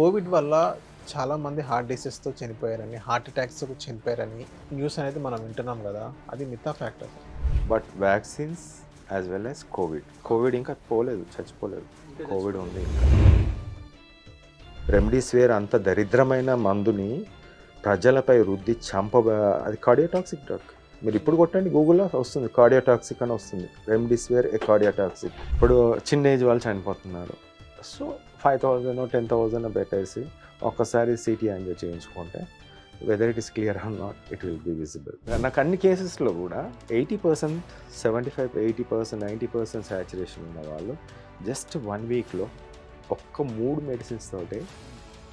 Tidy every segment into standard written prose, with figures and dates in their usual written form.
Covid వల్ల చాలామంది heart డిసీజ్‌తో చనిపోయారని, హార్ట్ అటాక్స్‌తో చనిపోయారని న్యూస్ అనేది మనం వింటున్నాం గదా! అది మిథ్యా factor. But vaccines as well as covid ఇంకా పోలేదు, చచ్చిపోలేదు. కోవిడ్ ఉంది ఇంకా. రెమ్డెసివిర్ అంత దరిద్రమైన మందుని ప్రజలపై రుద్ది అది కార్డియోటాక్సిక్ డ్రగ్. మీరు ఇప్పుడు కొట్టండి గూగుల్లో వస్తుంది, కార్డియోటాక్సిక్ అని వస్తుంది. రెమ్డెసివిర్ ఏ కార్డియోటాక్సిక్. ఇప్పుడు చిన్న ఏజ్ వాళ్ళు చనిపోతున్నారు. సో 5,000 10,000 పెట్టేసి ఒక్కసారి సిటీ యాంజియో చేయించుకుంటే whether it is clear or not it will be visible. నాకు అన్ని కేసెస్లో కూడా 80%, 75, 80%, 90% సాచురేషన్ ఉన్న వాళ్ళు జస్ట్ 1 వీక్లో ఒక్క 3 మెడిసిన్స్ తోటే,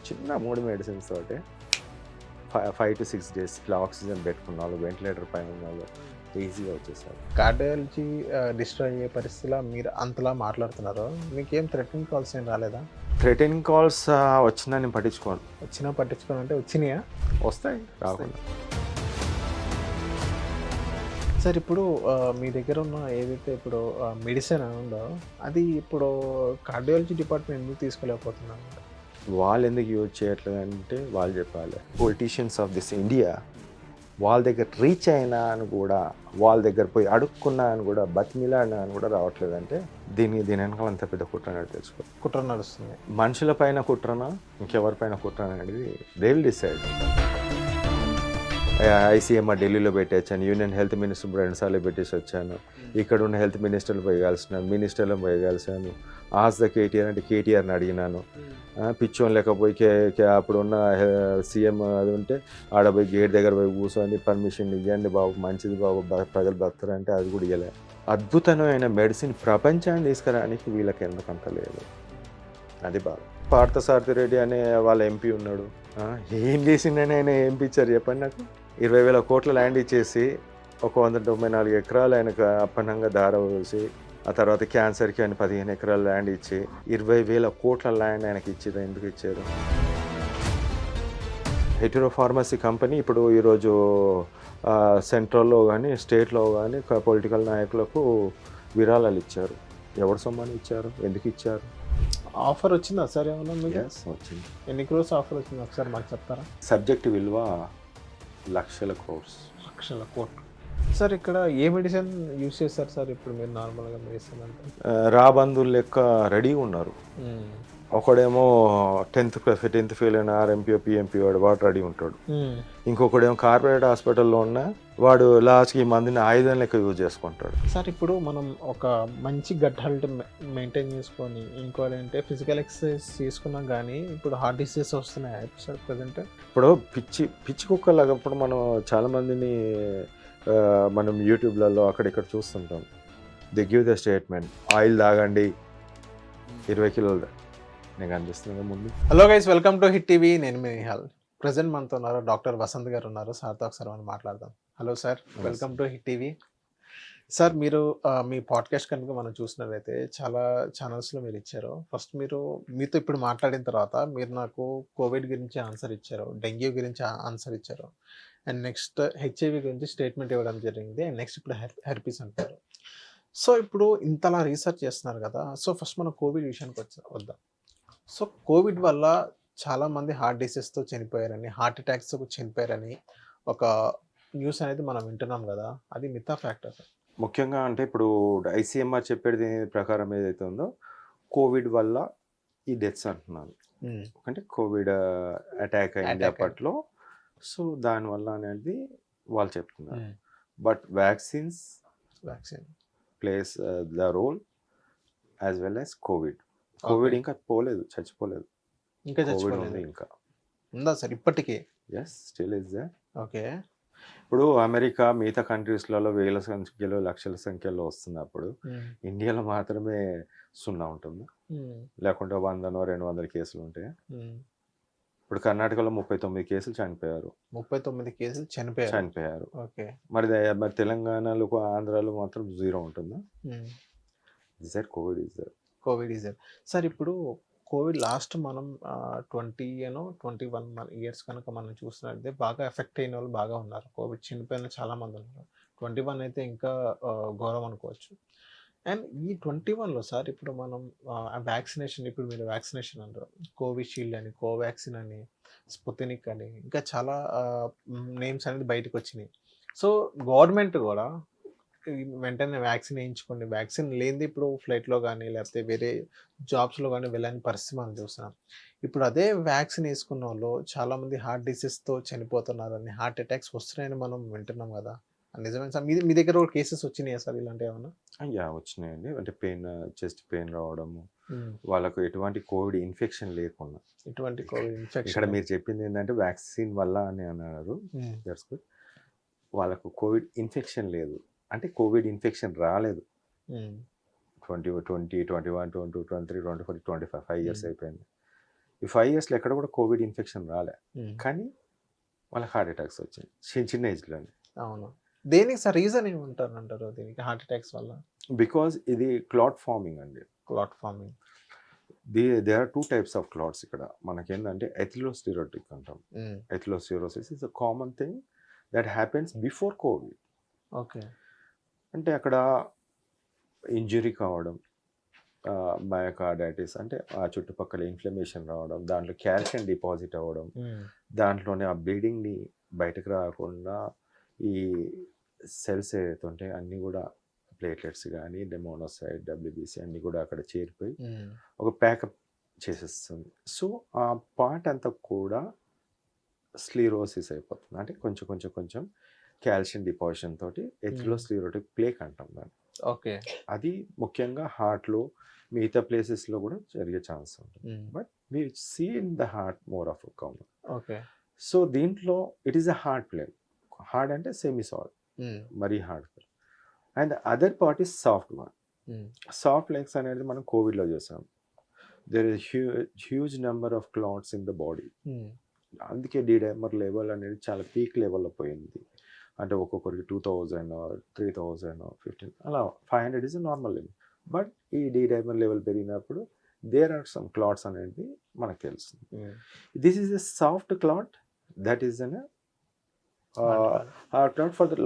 చిన్న 3 మెడిసిన్స్ తోటే 5 to 6 days ఇట్లా ఆక్సిజన్ పెట్టుకున్న వాళ్ళు, వెంటిలేటర్ పైన ఉన్న వాళ్ళు ఈజీగా వచ్చేసారు. కార్డియాలజీ డిస్ట్రాయ్ అయ్యే పరిస్థితిలో మీరు అంతలా మాట్లాడుతున్నారు. మీకేం థ్రెటనింగ్ కాల్స్ ఏం రాలేదా? థ్రెటనింగ్ కాల్స్ వచ్చినా నేను పట్టించుకోను. వచ్చినా పట్టించుకోనంటే వచ్చినాయా? వస్తాయి, రాకుండా. సార్ ఇప్పుడు మీ దగ్గర ఉన్న ఏదైతే ఇప్పుడు మెడిసిన్ ఉందో అది ఇప్పుడు కార్డియాలజీ డిపార్ట్మెంట్ ఎందుకు తీసుకోలేకపోతున్నారు? వాళ్ళు ఎందుకు యూజ్ చేయట్లేదు అంటే వాళ్ళు చెప్పాలి. పొలిటీషియన్స్ ఆఫ్ దిస్ ఇండియా వాళ్ళ దగ్గర రీచ్ అయినా అని కూడా, వాళ్ళ దగ్గర పోయి అడుక్కున్నా అని కూడా, బతిమిలాడినా అని కూడా రావట్లేదంటే దీని వెనకాల అంత పెద్ద కుట్ర అనేది తెలుసుకో. కుట్ర నడుస్తుంది. మనుషుల పైన కుట్రనా ఇంకెవరిపైన కుట్ర అనేది దే విల్ డిసైడ్. ఐసీఎంఆర్ ఢిల్లీలో పెట్టేచ్చాను, యూనియన్ హెల్త్ మినిస్టర్ 2 సార్లు పెట్టేసి వచ్చాను, ఇక్కడ ఉన్న హెల్త్ మినిస్టర్లు పోయగలిసినాను, మినిస్టర్లను పోయగలిసాను. ఆస్ ద కేటీఆర్ అంటే కేటీఆర్ని అడిగినాను. పిచ్చోన్ లేకపోయి అప్పుడున్న సీఎం అది ఉంటే ఆడపోయి గేట్ దగ్గర పోయి కూర్చొని పర్మిషన్ ఇవ్వండి బాబు, మంచిది బాబు, ప్రజలు బతారంటే అది కూడా ఇవ్వలే. అద్భుతమైన మెడిసిన్ ప్రపంచాన్ని తీసుకురావడానికి వీళ్ళకి ఎందుకంత లేదు, అది బాగా. పార్థసారథి రెడ్డి అనే వాళ్ళ ఎంపీ ఉన్నాడు. ఏం చేసిండని ఆయన ఎంపీ ఇచ్చారు చెప్పండి నాకు? 20,000 కోట్ల ల్యాండ్ ఇచ్చేసి ఒక 194 ఎకరాలు ఆయనకు అప్పనంగా దార వేసి, ఆ తర్వాత క్యాన్సర్కి ఆయన 15 ఎకరాల ల్యాండ్ ఇచ్చి 20,000 కోట్ల ల్యాండ్ ఆయనకి ఇచ్చేది ఎందుకు ఇచ్చారు? హెటరో ఫార్మసీ కంపెనీ ఇప్పుడు ఈరోజు సెంట్రల్లో కానీ స్టేట్లో కానీ పొలిటికల్ నాయకులకు విరాళాలు ఇచ్చారు. ఎవరు సొమ్మని ఇచ్చారు, ఎందుకు ఇచ్చారు? ఆఫర్ వచ్చిందా సార్ ఏమన్నా మీకు? వచ్చింది. ఎన్ని క్రోర్స్ ఆఫర్ వచ్చింది ఒకసారి మాకు చెప్తారా? సబ్జెక్ట్ విలువ లక్షల కోట్లు. సార్ ఇక్కడ ఏ మెడిసిన్ యూజ్ చేస్తారు సార్ ఇప్పుడు మీరు నార్మల్గా మెడిసిన్ అంటే? రాబందులు లెక్క రెడీ ఉన్నారు. ఒకడేమో 10th ఫెయిల్ అయిన ఆర్ఎంపీఓ పిఎంపీ వాడు రెడీ ఉంటాడు. ఇంకొకడేమో కార్పొరేట్ హాస్పిటల్లో ఉన్న వాడు లాస్ట్కి ఈ మందిని ఆయుధం లెక్క యూజ్ చేసుకుంటాడు. సార్ ఇప్పుడు మనం ఒక మంచి గట్ హెల్త్ మెయింటైన్ చేసుకొని, ఇంకోటంటే ఫిజికల్ ఎక్సర్సైజ్ చేసుకున్నా కానీ ఇప్పుడు హార్ట్ డిసీజెస్ వస్తున్నాయి సార్ ప్రజెంట్. ఇప్పుడు పిచ్చి కుక్కలాగా ఇప్పుడు మనం చాలామందిని మనం యూట్యూబ్లలో అక్కడిక్కడ చూస్తుంటాం. The give the statement, oil తాగండి 20 కిలోలు. నీకు అనిపిస్తుంది ముందు. Hello guys, welcome to hit TV. నేను మీ నిహాల్. ప్రజెంట్ మనతో ఉన్నారు డాక్టర్ వసంత్ గారు ఉన్నారు. సార్తో ఒకసారి మనం మాట్లాడదాం. Hello sir, welcome to hit TV. Sir మీరు మీ పాడ్కాస్ట్ కనుక మనం చూసినట్లయితే చాలా ఛానల్స్లో మీరు ఇచ్చారు. ఫస్ట్ మీతో ఇప్పుడు మాట్లాడిన తర్వాత మీరు నాకు కోవిడ్ గురించి ఆన్సర్ ఇచ్చారు, డెంగ్యూ గురించి ఆన్సర్ ఇచ్చారు, అండ్ నెక్స్ట్ హెచ్ఐవి గురించి స్టేట్మెంట్ ఇవ్వడం జరిగింది, అండ్ నెక్స్ట్ ఇప్పుడు హెర్పీస్ అంటారు. సో ఇప్పుడు ఇంతలా రీసెర్చ్ చేస్తున్నారు కదా, సో ఫస్ట్ మనం కోవిడ్ విషయానికి వద్దాం. సో కోవిడ్ వల్ల చాలామంది హార్ట్ డిసీజ్‌తో చనిపోయారని, హార్ట్ అటాక్స్‌తో చనిపోయారని ఒక న్యూస్ అనేది మనం వింటున్నాం కదా, అది మిథ్యా ఫ్యాక్టర్. ముఖ్యంగా అంటే ఇప్పుడు ఐసీఎంఆర్ చెప్పేది ప్రకారం ఏదైతే ఉందో కోవిడ్ వల్ల ఈ డెత్స్ అంటున్నాను. అంటే కోవిడ్ అటాక్ అయింది అప్పట్లో, సో దానివల్ల అనేది వాళ్ళు చెప్తున్నారు. But vaccine plays the role as well as covid ఇంకా పోలేదు, చచ్చిపోలేదు. ఇంకా చచ్చిపోలేదు. ఇంకా ఉందా సార్ ఇప్పటికీ? Yes, still is there. Okay. ఇప్పుడు అమెరికా మిగతా కంట్రీస్లలో వేల సంఖ్యలో లక్షల సంఖ్యలో వస్తున్నప్పుడు ఇండియాలో మాత్రమే 0 ఉంటుంది, లేకుంటే 100 200 కేసులు ఉంటాయి. ఇప్పుడు కర్ణాటకలో 39 కేసులు చనిపోయారు. 39 కేసులు చనిపోయారు. ఓకే. మరి తెలంగాణలో ఆంధ్రాలో మాత్రం 0 ఉంటుందా? Covid is there. సార్ ఇప్పుడు కోవిడ్ లాస్ట్ మనం 21 ఇయర్స్ కనుక మనం చూసినట్లయితే బాగా ఎఫెక్ట్ అయిన వాళ్ళు బాగా ఉన్నారు. కోవిడ్ చనిపోయిన చాలామంది ఉన్నారు. 21 అయితే ఇంకా ఘోరం అనుకోవచ్చు. అండ్ ఈ 21లో సార్ ఇప్పుడు మనం వ్యాక్సినేషన్ ఇప్పుడు మీరు వ్యాక్సినేషన్ అంటారు. కోవిషీల్డ్ అని, కోవాక్సిన్ అని, స్పుత్నిక్ అని ఇంకా చాలా నేమ్స్ అనేది బయటకొచ్చినాయి. సో, గవర్నమెంట్ గూడా ఈ వెంటనే వ్యాక్సిన్ ఏయించుకోండి. వ్యాక్సిన్ లేనిది ఇప్పుడు ఫ్లైట్‌లో గానీ, లేకపోతే వేరే జాబ్స్‌లో గానీ వెళ్ళని పరిస్థితి మనం చూస్తున్నాం. ఇప్పుడు అదే వ్యాక్సిన్ ఏసుకున్నోళ్ళు చాలామంది హార్ట్ డిసీజ్‌తో చనిపోతున్నారని, హార్ట్ అటాక్స్ వస్తున్నాయని మనం వింటున్నాం గదా! నిజమేనా సార్? మీ దగ్గర కూడా కేసెస్ వచ్చినాయా సార్ ఇలాంటియేమన్నా? యాహ్! వచ్చినాయండి. అంటే చెస్ట్ పెయిన్ రావడము, హ్మ్. వాళ్ళకు ఎటువంటి కోవిడ్ ఇన్ఫెక్షన్ లేకుండా. ఎటువంటి కోవిడ్ ఇక్కడ ఇన్ఫెక్షన్? మీరు చెప్పిందేందంటే వ్యాక్సిన్ వల్ల అని అన్నారు. హ్మ్. That's good. వాళ్ళకు కోవిడ్ ఇన్ఫెక్షన్ లేదు. అంటే కోవిడ్ ఇన్ఫెక్షన్ రాలేదు. హ్మ్. 20, 20, 21, 22, 23, 24, 25 5 ఇయర్స్ హ్మ్. అయిపోయింది. ఈ 5 ఇయర్స్‌లో ఎక్కడ కూడా కోవిడ్ ఇన్ఫెక్షన్ రాలే. హ్మ్. కానీ వాళ్ళకి హార్ట్ అటాక్స్ వచ్చాయి. చిన్న ఏజ్‌లోనే. అవును. దేనికి సార్ రీజన్ ఏమంటారంటారు దీనికి హార్ట్ అటాక్స్ వల్ల? బికాజ్ ఇది క్లాట్ ఫార్మింగ్ అండి. Clot forming. There are 2 types of clots ఇక్కడ. మనకేందంటే ఎథెరోస్క్లెరోటిక్ అంటాం. Hmm. Atherosclerosis is a common thing that happens before covid. Okay. అంటే అక్కడ ఇంజ్యూరీ కావడం, మయోకార్డైటిస్ అంటే ఆ చుట్టుపక్కల ఇన్ఫ్లమేషన్ రావడం, దాంట్లో కాల్షియం డిపాజిట్ అవ్వడం, హ్మ్. దాంట్లోనే ఆ బ్లీడింగ్‌ని బయటకు రాకుండా ఈ సెల్స్ ఏవైతే ఉంటాయో అన్నీ కూడా ప్లేట్లెట్స్ గానీ, మోనోసైట్, డబ్ల్యూబీసీ అన్నీ కూడా అక్కడ చేరిపోయి హ్మ్. ఒక ప్యాకప్ చేసేస్తుంది. సో, ఆ పార్ట్ అంతా కూడా స్క్లెరోసిస్ అయిపోతుంది. అంటే కొంచెం కొంచెం కొంచెం కాల్షియం డిపాజిషన్ తోటి ఎథెరోస్క్లెరోటిక్ ప్లేక్ అంటాం దాన్ని. ఓకే. అది ముఖ్యంగా హార్ట్‌లో మిగతా ప్లేసెస్‌లో కూడా జరిగే ఛాన్స్ ఉంటుంది. Hmm. But we see in the heart more of common. Okay. So, దీంట్లో it is a hard plaque. Hard అంటే సెమీ సాలిడ్. హ్మ్. మరీ హార్డ్ కాదు. And other part is soft one. Hmm. Soft legs అనేది మనం కోవిడ్‌లో చూసాం. There is huge number of clots in the body. Hmm. అందుకే dimer level అనేది చాలా పీక్ లెవెల్‌లో పోయింది. అంటే ఒక్కొక్కరికి 2000, 3000, 15 అలా 500 ఇస్ నార్మల్ లెవెల్. బట్ ఈ డైమర్ లెవెల్ పెరిగినప్పుడు దేర్ ఆర్ సమ్ క్లాట్స్ అనేది మనకు తెలుస్తుంది. హ్మ్. This is a soft clot that is an heart clot for the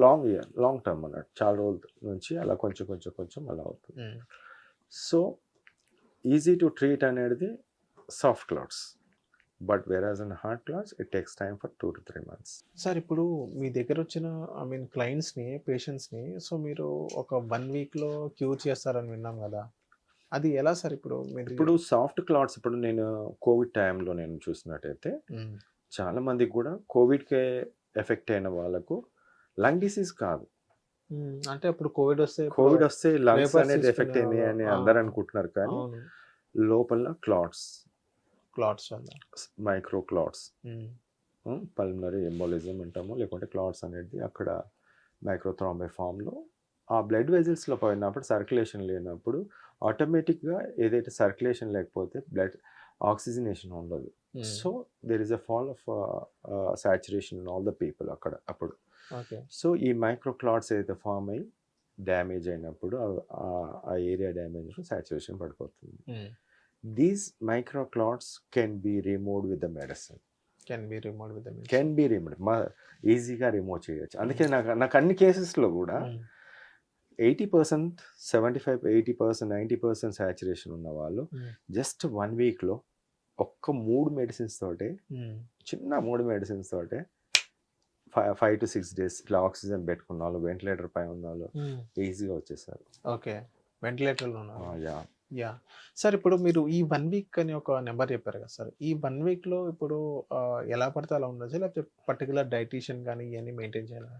long term అన్నట్టు. చాలా రోజుల నుంచి అలా కొంచెం కొంచెం కొంచెం అలా అవుతుంది. Hmm. So, easy to treat అనేది soft clots. But whereas in hard clots it takes time for 2 to 3 months. Sir ఇప్పుడు మీ దగ్గరొచ్చిన క్లయింట్స్‌ని, పేషెంట్స్‌ని సో, మీరు ఒక 1 వీక్‌లో క్యూర్ చేస్తారని విన్నాం గదా! అది ఎలా సార్ ఇప్పుడు మీది? ఇప్పుడు సాఫ్ట్ క్లాట్స్ ఇప్పుడు నేను కోవిడ్ టైంలో నేను చూసినట్టయితే హ్మ్. చాలా మందికి కూడా కోవిడ్‌కే ఎఫెక్ట్ అయిన వాళ్ళకు లంగ్ డిసీజ్ కాదు. హ్మ్. అంటే అప్పుడు కోవిడ్ వస్తే కోవిడ్ వస్తే లంగ్స్ వేపర్స్ అనేది ఎఫెక్ట్ అయింది తీసుకునేవాళ్ళు. అని ఆ! అందరూ అనుకుంటున్నారు. కానీ అవును. లోపల క్లాట్స్, క్లాట్స్ వల్ల. మైక్రో క్లాట్స్, హ్మ్. పల్మనరీ ఎంబోలిజం అంటాము. లేకుంటే క్లాట్స్ అనేది అక్కడ మైక్రోథ్రాంబై ఫామ్‌లో ఆ బ్లడ్ వెజల్స్‌లో పోయినప్పుడు సర్క్యులేషన్ లేనప్పుడు ఆటోమేటిక్‌గా ఏదైతే సర్క్యులేషన్ లేకపోతే బ్లడ్ ఆక్సిజనేషన్ ఉండదు. Hmm. So, there is a fall of saturation in all the people అక్కడ అప్పుడు. ఓకే. సో, ఈ మైక్రో క్లాట్స్ ఏదైతే ఫామ్ అయ్యి డ్యామేజ్ అయినప్పుడు ఆ ఏరియా డ్యామేజ్ సాచురేషన్ పడిపోతుంది. Hmm. These micro clots can be removed with the medicine. Can be removed with the medicine. Can be removed. ఈజీగా remove చేయొచ్చు. అందుకే నాకు అన్ని కేసెస్‌లో కూడా హ్మ్. 80%, 75, 80%, 90% సాచురేషన్ ఉన్న వాళ్ళు హ్మ్. జస్ట్ 1 వీక్‌లో ఒక్క 3 మెడిసిన్స్ తోటే, హ్మ్. చిన్న 3 మెడిసిన్స్ తోటే 5 to 6 డేస్ ఇట్లా ఆక్సిజన్ పెట్టుకున్న వాళ్ళు, వెంటిలేటర్ పైన ఉన్నోళ్ళు హ్మ్. ఈజీగా వచ్చేసారు. ఓకే. వెంటిలేటర్‌లో ఉన్నారు. యాహ్! యాహ్! సార్ ఇప్పుడు మీరు ఈ 1 వీక్ అని ఒక నంబర్ చెప్పారు కదా సార్. ఈ 1 వీక్‌లో ఇప్పుడు ఎలా పడితే అలా ఉండొచ్చా? లేకపోతే పర్టిక్యులర్ డైటీషియన్ గాని ఇయన్నీ మెయింటైన్ చేయాలా?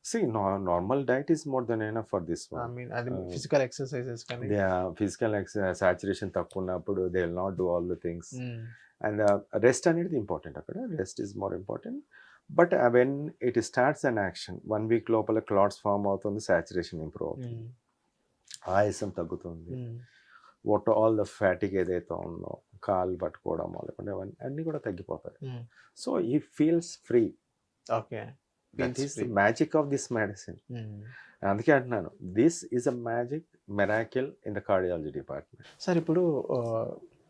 See normal diet is more than enough for this one. అది ఫిజికల్ ఎక్సర్‌సైజెస్ కానీ. ఫిజికల్ సాచురేషన్ తక్కువ ఉన్నప్పుడు they will not do all the things. Hmm. And rest అనేది ఇంపార్టెంట్ అక్కడ. Rest is more important. But when it starts on action 1 week లోపల clots form అవుతుంది, saturation improve అవుతుంది, hmm. ఆయాసం తగ్గుతుంది, హ్మ్. వాట్ ఆల్ ద ఫ్యాటిక్ ఏదైతే ఉందో కాలు పట్టుకోవడమో లేకుంటే అవన్నీ అన్నీ కూడా తగ్గిపోతాయి. హ్మ్. సో ఈ feels free. Okay. That feels is the free. Magic of this medicine. హ్మ్. అందుకే అంటున్నాను this is a magic miracle in the cardiology department. Sir ఇప్పుడు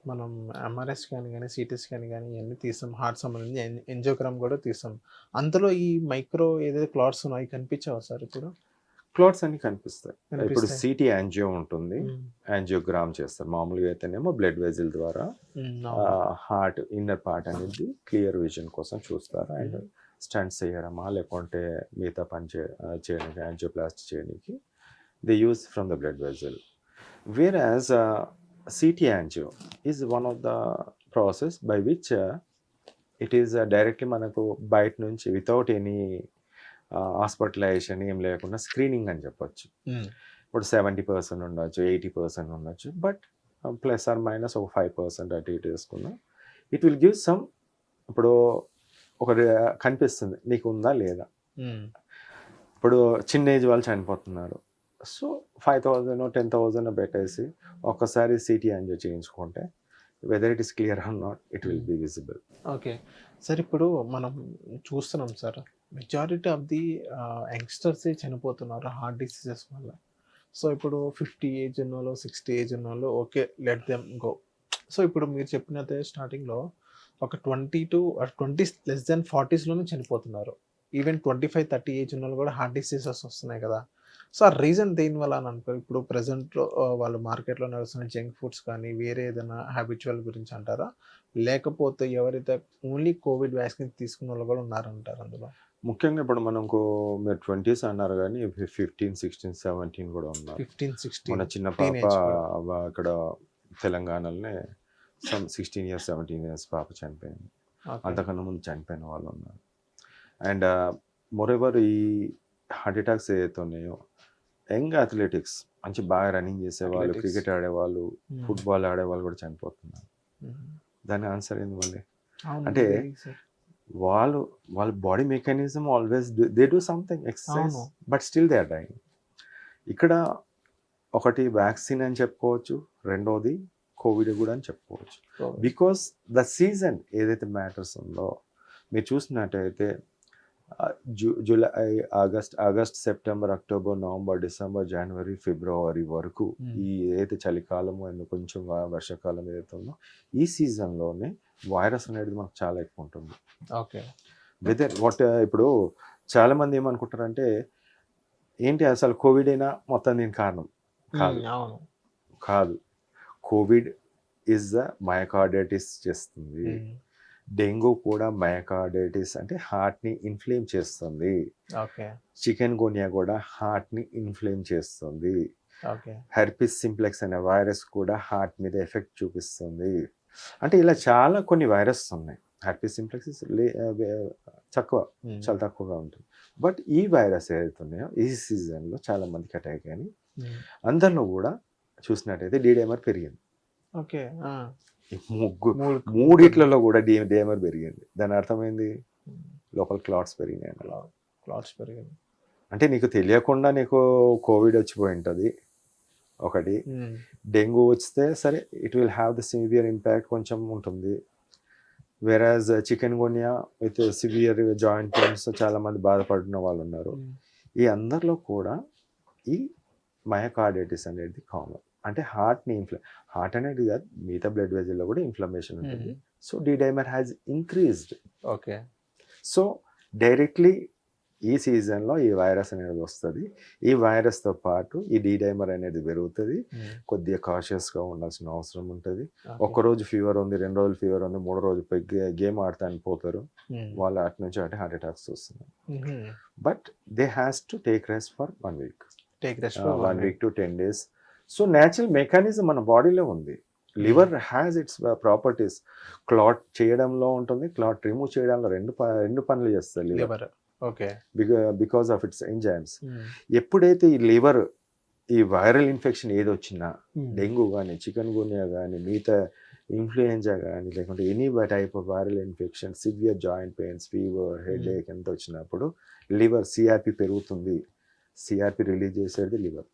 మనం ఎంఆర్ఐ స్కాన్ గాని, సీటీ స్కాన్ గాని ఇయన్నీ తీస్తాం. హార్ట్ సంబంధించి యాంజియోగ్రామ్ కూడా తీస్తాం. అందులో ఈ మైక్రో ఏదైతే క్లాట్స్ ఉన్నాయో అవి కనిపించవా సార్ ఇప్పుడు? క్లాట్స్ అన్ని కనిపిస్తాయి. ఇప్పుడు కనిపిస్తాయి. సిటీ యాంజియో ఉంటుంది, ఉమ్, యాంజియోగ్రామ్ చేస్తారు. మామూలుగా అయితేనేమో బ్లడ్ వెజిల్ ద్వారా అవును. హార్ట్ ఇన్నర్ పార్ట్ అనేది క్లియర్ విజన్ కోసం చూస్తారు. అండ్ స్టంట్స్ చేయడమా లేకుంటే మిగతా పని చేయడానికి యాంజియోప్లాస్టీ చేయడానికి they use from the blood వెజిల్. Where as city angio is one of the process by which it is directly మనకు బయట నుంచి వితౌట్ ఎనీ హాస్పిటలైజేషన్ ఏం లేకుండా స్క్రీనింగ్ అని చెప్పొచ్చు. ఉమ్, ఇప్పుడు 70% ఉండొచ్చు, 80% ఉండొచ్చు, బట్ ప్లస్ ఆర్ మైనస్ ఒక 5% అటు ఇటు వేసుకున్నా ఇట్ విల్ గివ్ సమ్. ఇప్పుడు ఒక కనిపిస్తుంది నీకు ఉందా లేదా. ఉమ్, ఇప్పుడు చిన్న ఏజ్ వాళ్ళు చనిపోతున్నారు, సో 5,000 10,000 పెట్టేసి ఒక్కసారి సిటీ యాంజియో చేయించుకుంటే whether it is clear or not it will be visible. Okay sir, ఇప్పుడు మనం చూస్తున్నాం సార్, మెజారిటీ ఆఫ్ ది యంగ్స్టర్సే చనిపోతున్నారు హార్ట్ డిసీజెస్ వల్ల. సో ఇప్పుడు 50 ఏజ్ ఉన్న వాళ్ళు, 60 ఏజ్ ఉన్న వాళ్ళు, okay let them go. So ఇప్పుడు మీరు చెప్పినట్టే స్టార్టింగ్లో ఒక 20 లెస్ దెన్ 40స్లోనే చనిపోతున్నారు. ఈవెన్ 25-30 ఏజ్ ఉన్న వాళ్ళు కూడా హార్ట్ డిసీజెస్ వస్తున్నాయి కదా. సో ఆ రీజన్ దేనివల్ల అని అనుకో, ఇప్పుడు ప్రజెంట్లో వాళ్ళు మార్కెట్లో నడుస్తున్న జంక్ ఫుడ్స్ కానీ వేరే ఏదైనా హ్యాబిచువల్ గురించి అంటారా, లేకపోతే ఎవరైతే ఓన్లీ కోవిడ్ వ్యాక్సిన్ తీసుకున్న వాళ్ళు కూడా ఉన్నారంటారు అందులో? ముఖ్యంగా ఇప్పుడు మనకు మీరు 20s అన్నారు కానీ 15, 16, 17 కూడా ఉన్నారు. 15-16 మన చిన్న పాప అక్కడ తెలంగాణలోనే 16 years 17 years పాప చనిపోయింది. అంతకన్నా ముందు చనిపోయిన వాళ్ళు ఉన్నారు. అండ్ మోరెవర్ ఈ హార్ట్ అటాక్స్ ఏదైతే ఉన్నాయో, యంగ్ అథ్లెటిక్స్ మంచి బాగా రన్నింగ్ చేసేవాళ్ళు, క్రికెట్ ఆడేవాళ్ళు, ఫుట్బాల్ ఆడేవాళ్ళు కూడా చనిపోతున్నారు. దాని ఆన్సర్ ఏంది మళ్ళీ అంటే వాళ్ళ body mechanism always they do something exercise but still they are dying. ఇక్కడ ఒకటి వ్యాక్సిన్ అని చెప్పుకోవచ్చు, రెండోది కోవిడ్ కూడా అని చెప్పుకోవచ్చు. బికాస్ ద సీజన్ ఏదైతే మ్యాటర్స్ ఉందో, మీరు చూసినట్టయితే July, August, September, October, November, December, జనవరి, ఫిబ్రవరి వరకు ఈ ఏదైతే చలికాలం అండ్ కొంచెం వర్షాకాలం ఏదైతే ఉందో ఈ సీజన్లోనే వైరస్ అనేది మనకు చాలా ఎక్కువ ఉంటుంది. ఓకే, వెదర్ వాట్ ఇప్పుడు చాలా మంది ఏమనుకుంటారంటే ఏంటి అసలు కోవిడ్ అయినా మొత్తం దీని కారణం కాదు. కోవిడ్ ఈజ్ ద మయోకార్డైటిస్ చేస్తుంది. డెంగ్యూ కూడా మయోకార్డైటిస్ అంటే హార్ట్ని ఇన్ఫ్లేమ్ చేస్తుంది. చికెన్ గున్యా కూడా హార్ట్ని ఇన్ఫ్లేమ్ చేస్తుంది. హెర్పిస్ సింప్లెక్స్ అనే వైరస్ కూడా హార్ట్ మీద ఎఫెక్ట్ చూపిస్తుంది. అంటే ఇలా చాలా కొన్ని వైరస్ ఉన్నాయి. హెర్పిస్ సింప్లెక్స్ చాలా తక్కువగా ఉంటుంది. బట్ ఈ వైరస్ ఏదైతే ఉన్నాయో ఈ సీజన్లో చాలా మందికి అటాక్ అని అందరిలో కూడా చూసినట్టయితే డీడైమర్ పెరిగింది. ఓకే, మూడిట్లలో కూడా డీడైమర్ పెరిగింది. దాని అర్థమైంది లోపల క్లాట్స్ పెరిగినాయి. అంటే నీకు తెలియకుండా నీకు కోవిడ్ వచ్చిపోయి ఉంటుంది ఒకటి. డెంగ్యూ వస్తే సరే it will have the severe impact కొంచెం ఉంటుంది. వెరాజ్ chikungunya with severe joint pains చాలా మంది బాధపడుతున్న వాళ్ళు ఉన్నారు. ఈ అందరిలో కూడా ఈ మయోకార్డైటిస్ అనేది కామన్. అంటే హార్ట్ అనేది కాదు, మిగతా బ్లడ్ వెజల్లో కూడా ఇన్ఫ్లమేషన్ ఉంటుంది. So D-dimer has increased. Okay, so directly ఈ సీజన్లో ఈ వైరస్ అనేది వస్తుంది. ఈ వైరస్తో పాటు ఈ డీడైమర్ అనేది పెరుగుతుంది. కొద్దిగా కాషియస్గా ఉండాల్సిన అవసరం ఉంటుంది. ఒక్కరోజు ఫీవర్ ఉంది, 2 రోజులు ఫీవర్ ఉంది, 3 రోజులు గేమ్ ఆడతానికి పోతారు వాళ్ళు, అటు నుంచి అటు హార్ట్ అటాక్స్ వస్తున్నాయి. But they has to take rest for 1 week, 1 week to 10 days. So natural mechanism మన బాడీలో ఉంది. Liver has its properties. Clot చేయడంలో ఉంటుంది, క్లాట్ రిమూవ్ చేయడంలో రెండు పనులు చేస్తుంది liver. Okay, because of it's enzymes. ఎప్పుడైతే ఈ లివర్ ఈ వైరల్ ఇన్ఫెక్షన్ ఏది వచ్చినా, డెంగ్యూ కానీ, చికెన్ గున్యా కానీ, మిగతా ఇన్ఫ్లుయెంజా కానీ, లేకుంటే any type of viral infection, severe joint pains, fever, headache ఎంత వచ్చినప్పుడు లివర్ సిఆర్పి పెరుగుతుంది. సిఆర్పి రిలీజ్ చేసేది లివర్.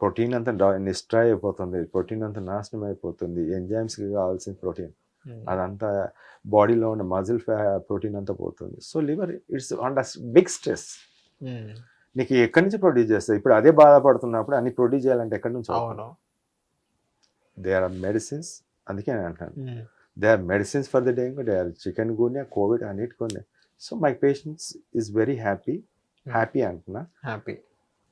ప్రోటీన్ అంతా డిస్ట్రాయ్ అయిపోతుంది, ప్రోటీన్ అంతా నాశనం అయిపోతుంది. ఎంజైమ్స్కి కావాల్సిన ప్రోటీన్ అదంతా బాడీలో ఉన్న మజిల్ ప్రోటీన్ అంతా పోతుంది. So liver it's under big stress. నీకు ఎక్కడి నుంచి ప్రొడ్యూస్ చేస్తుంది? ఇప్పుడు అదే బాధపడుతున్నప్పుడు అన్ని ప్రొడ్యూస్ చేయాలంటే ఎక్కడి నుంచి? They are medicines. అందుకే నేను అంటాను they are medicines for the dengue, they are chikungunya, Covid, అన్నిటికొని. So my patients is very happy happy అంటున్నా, happy.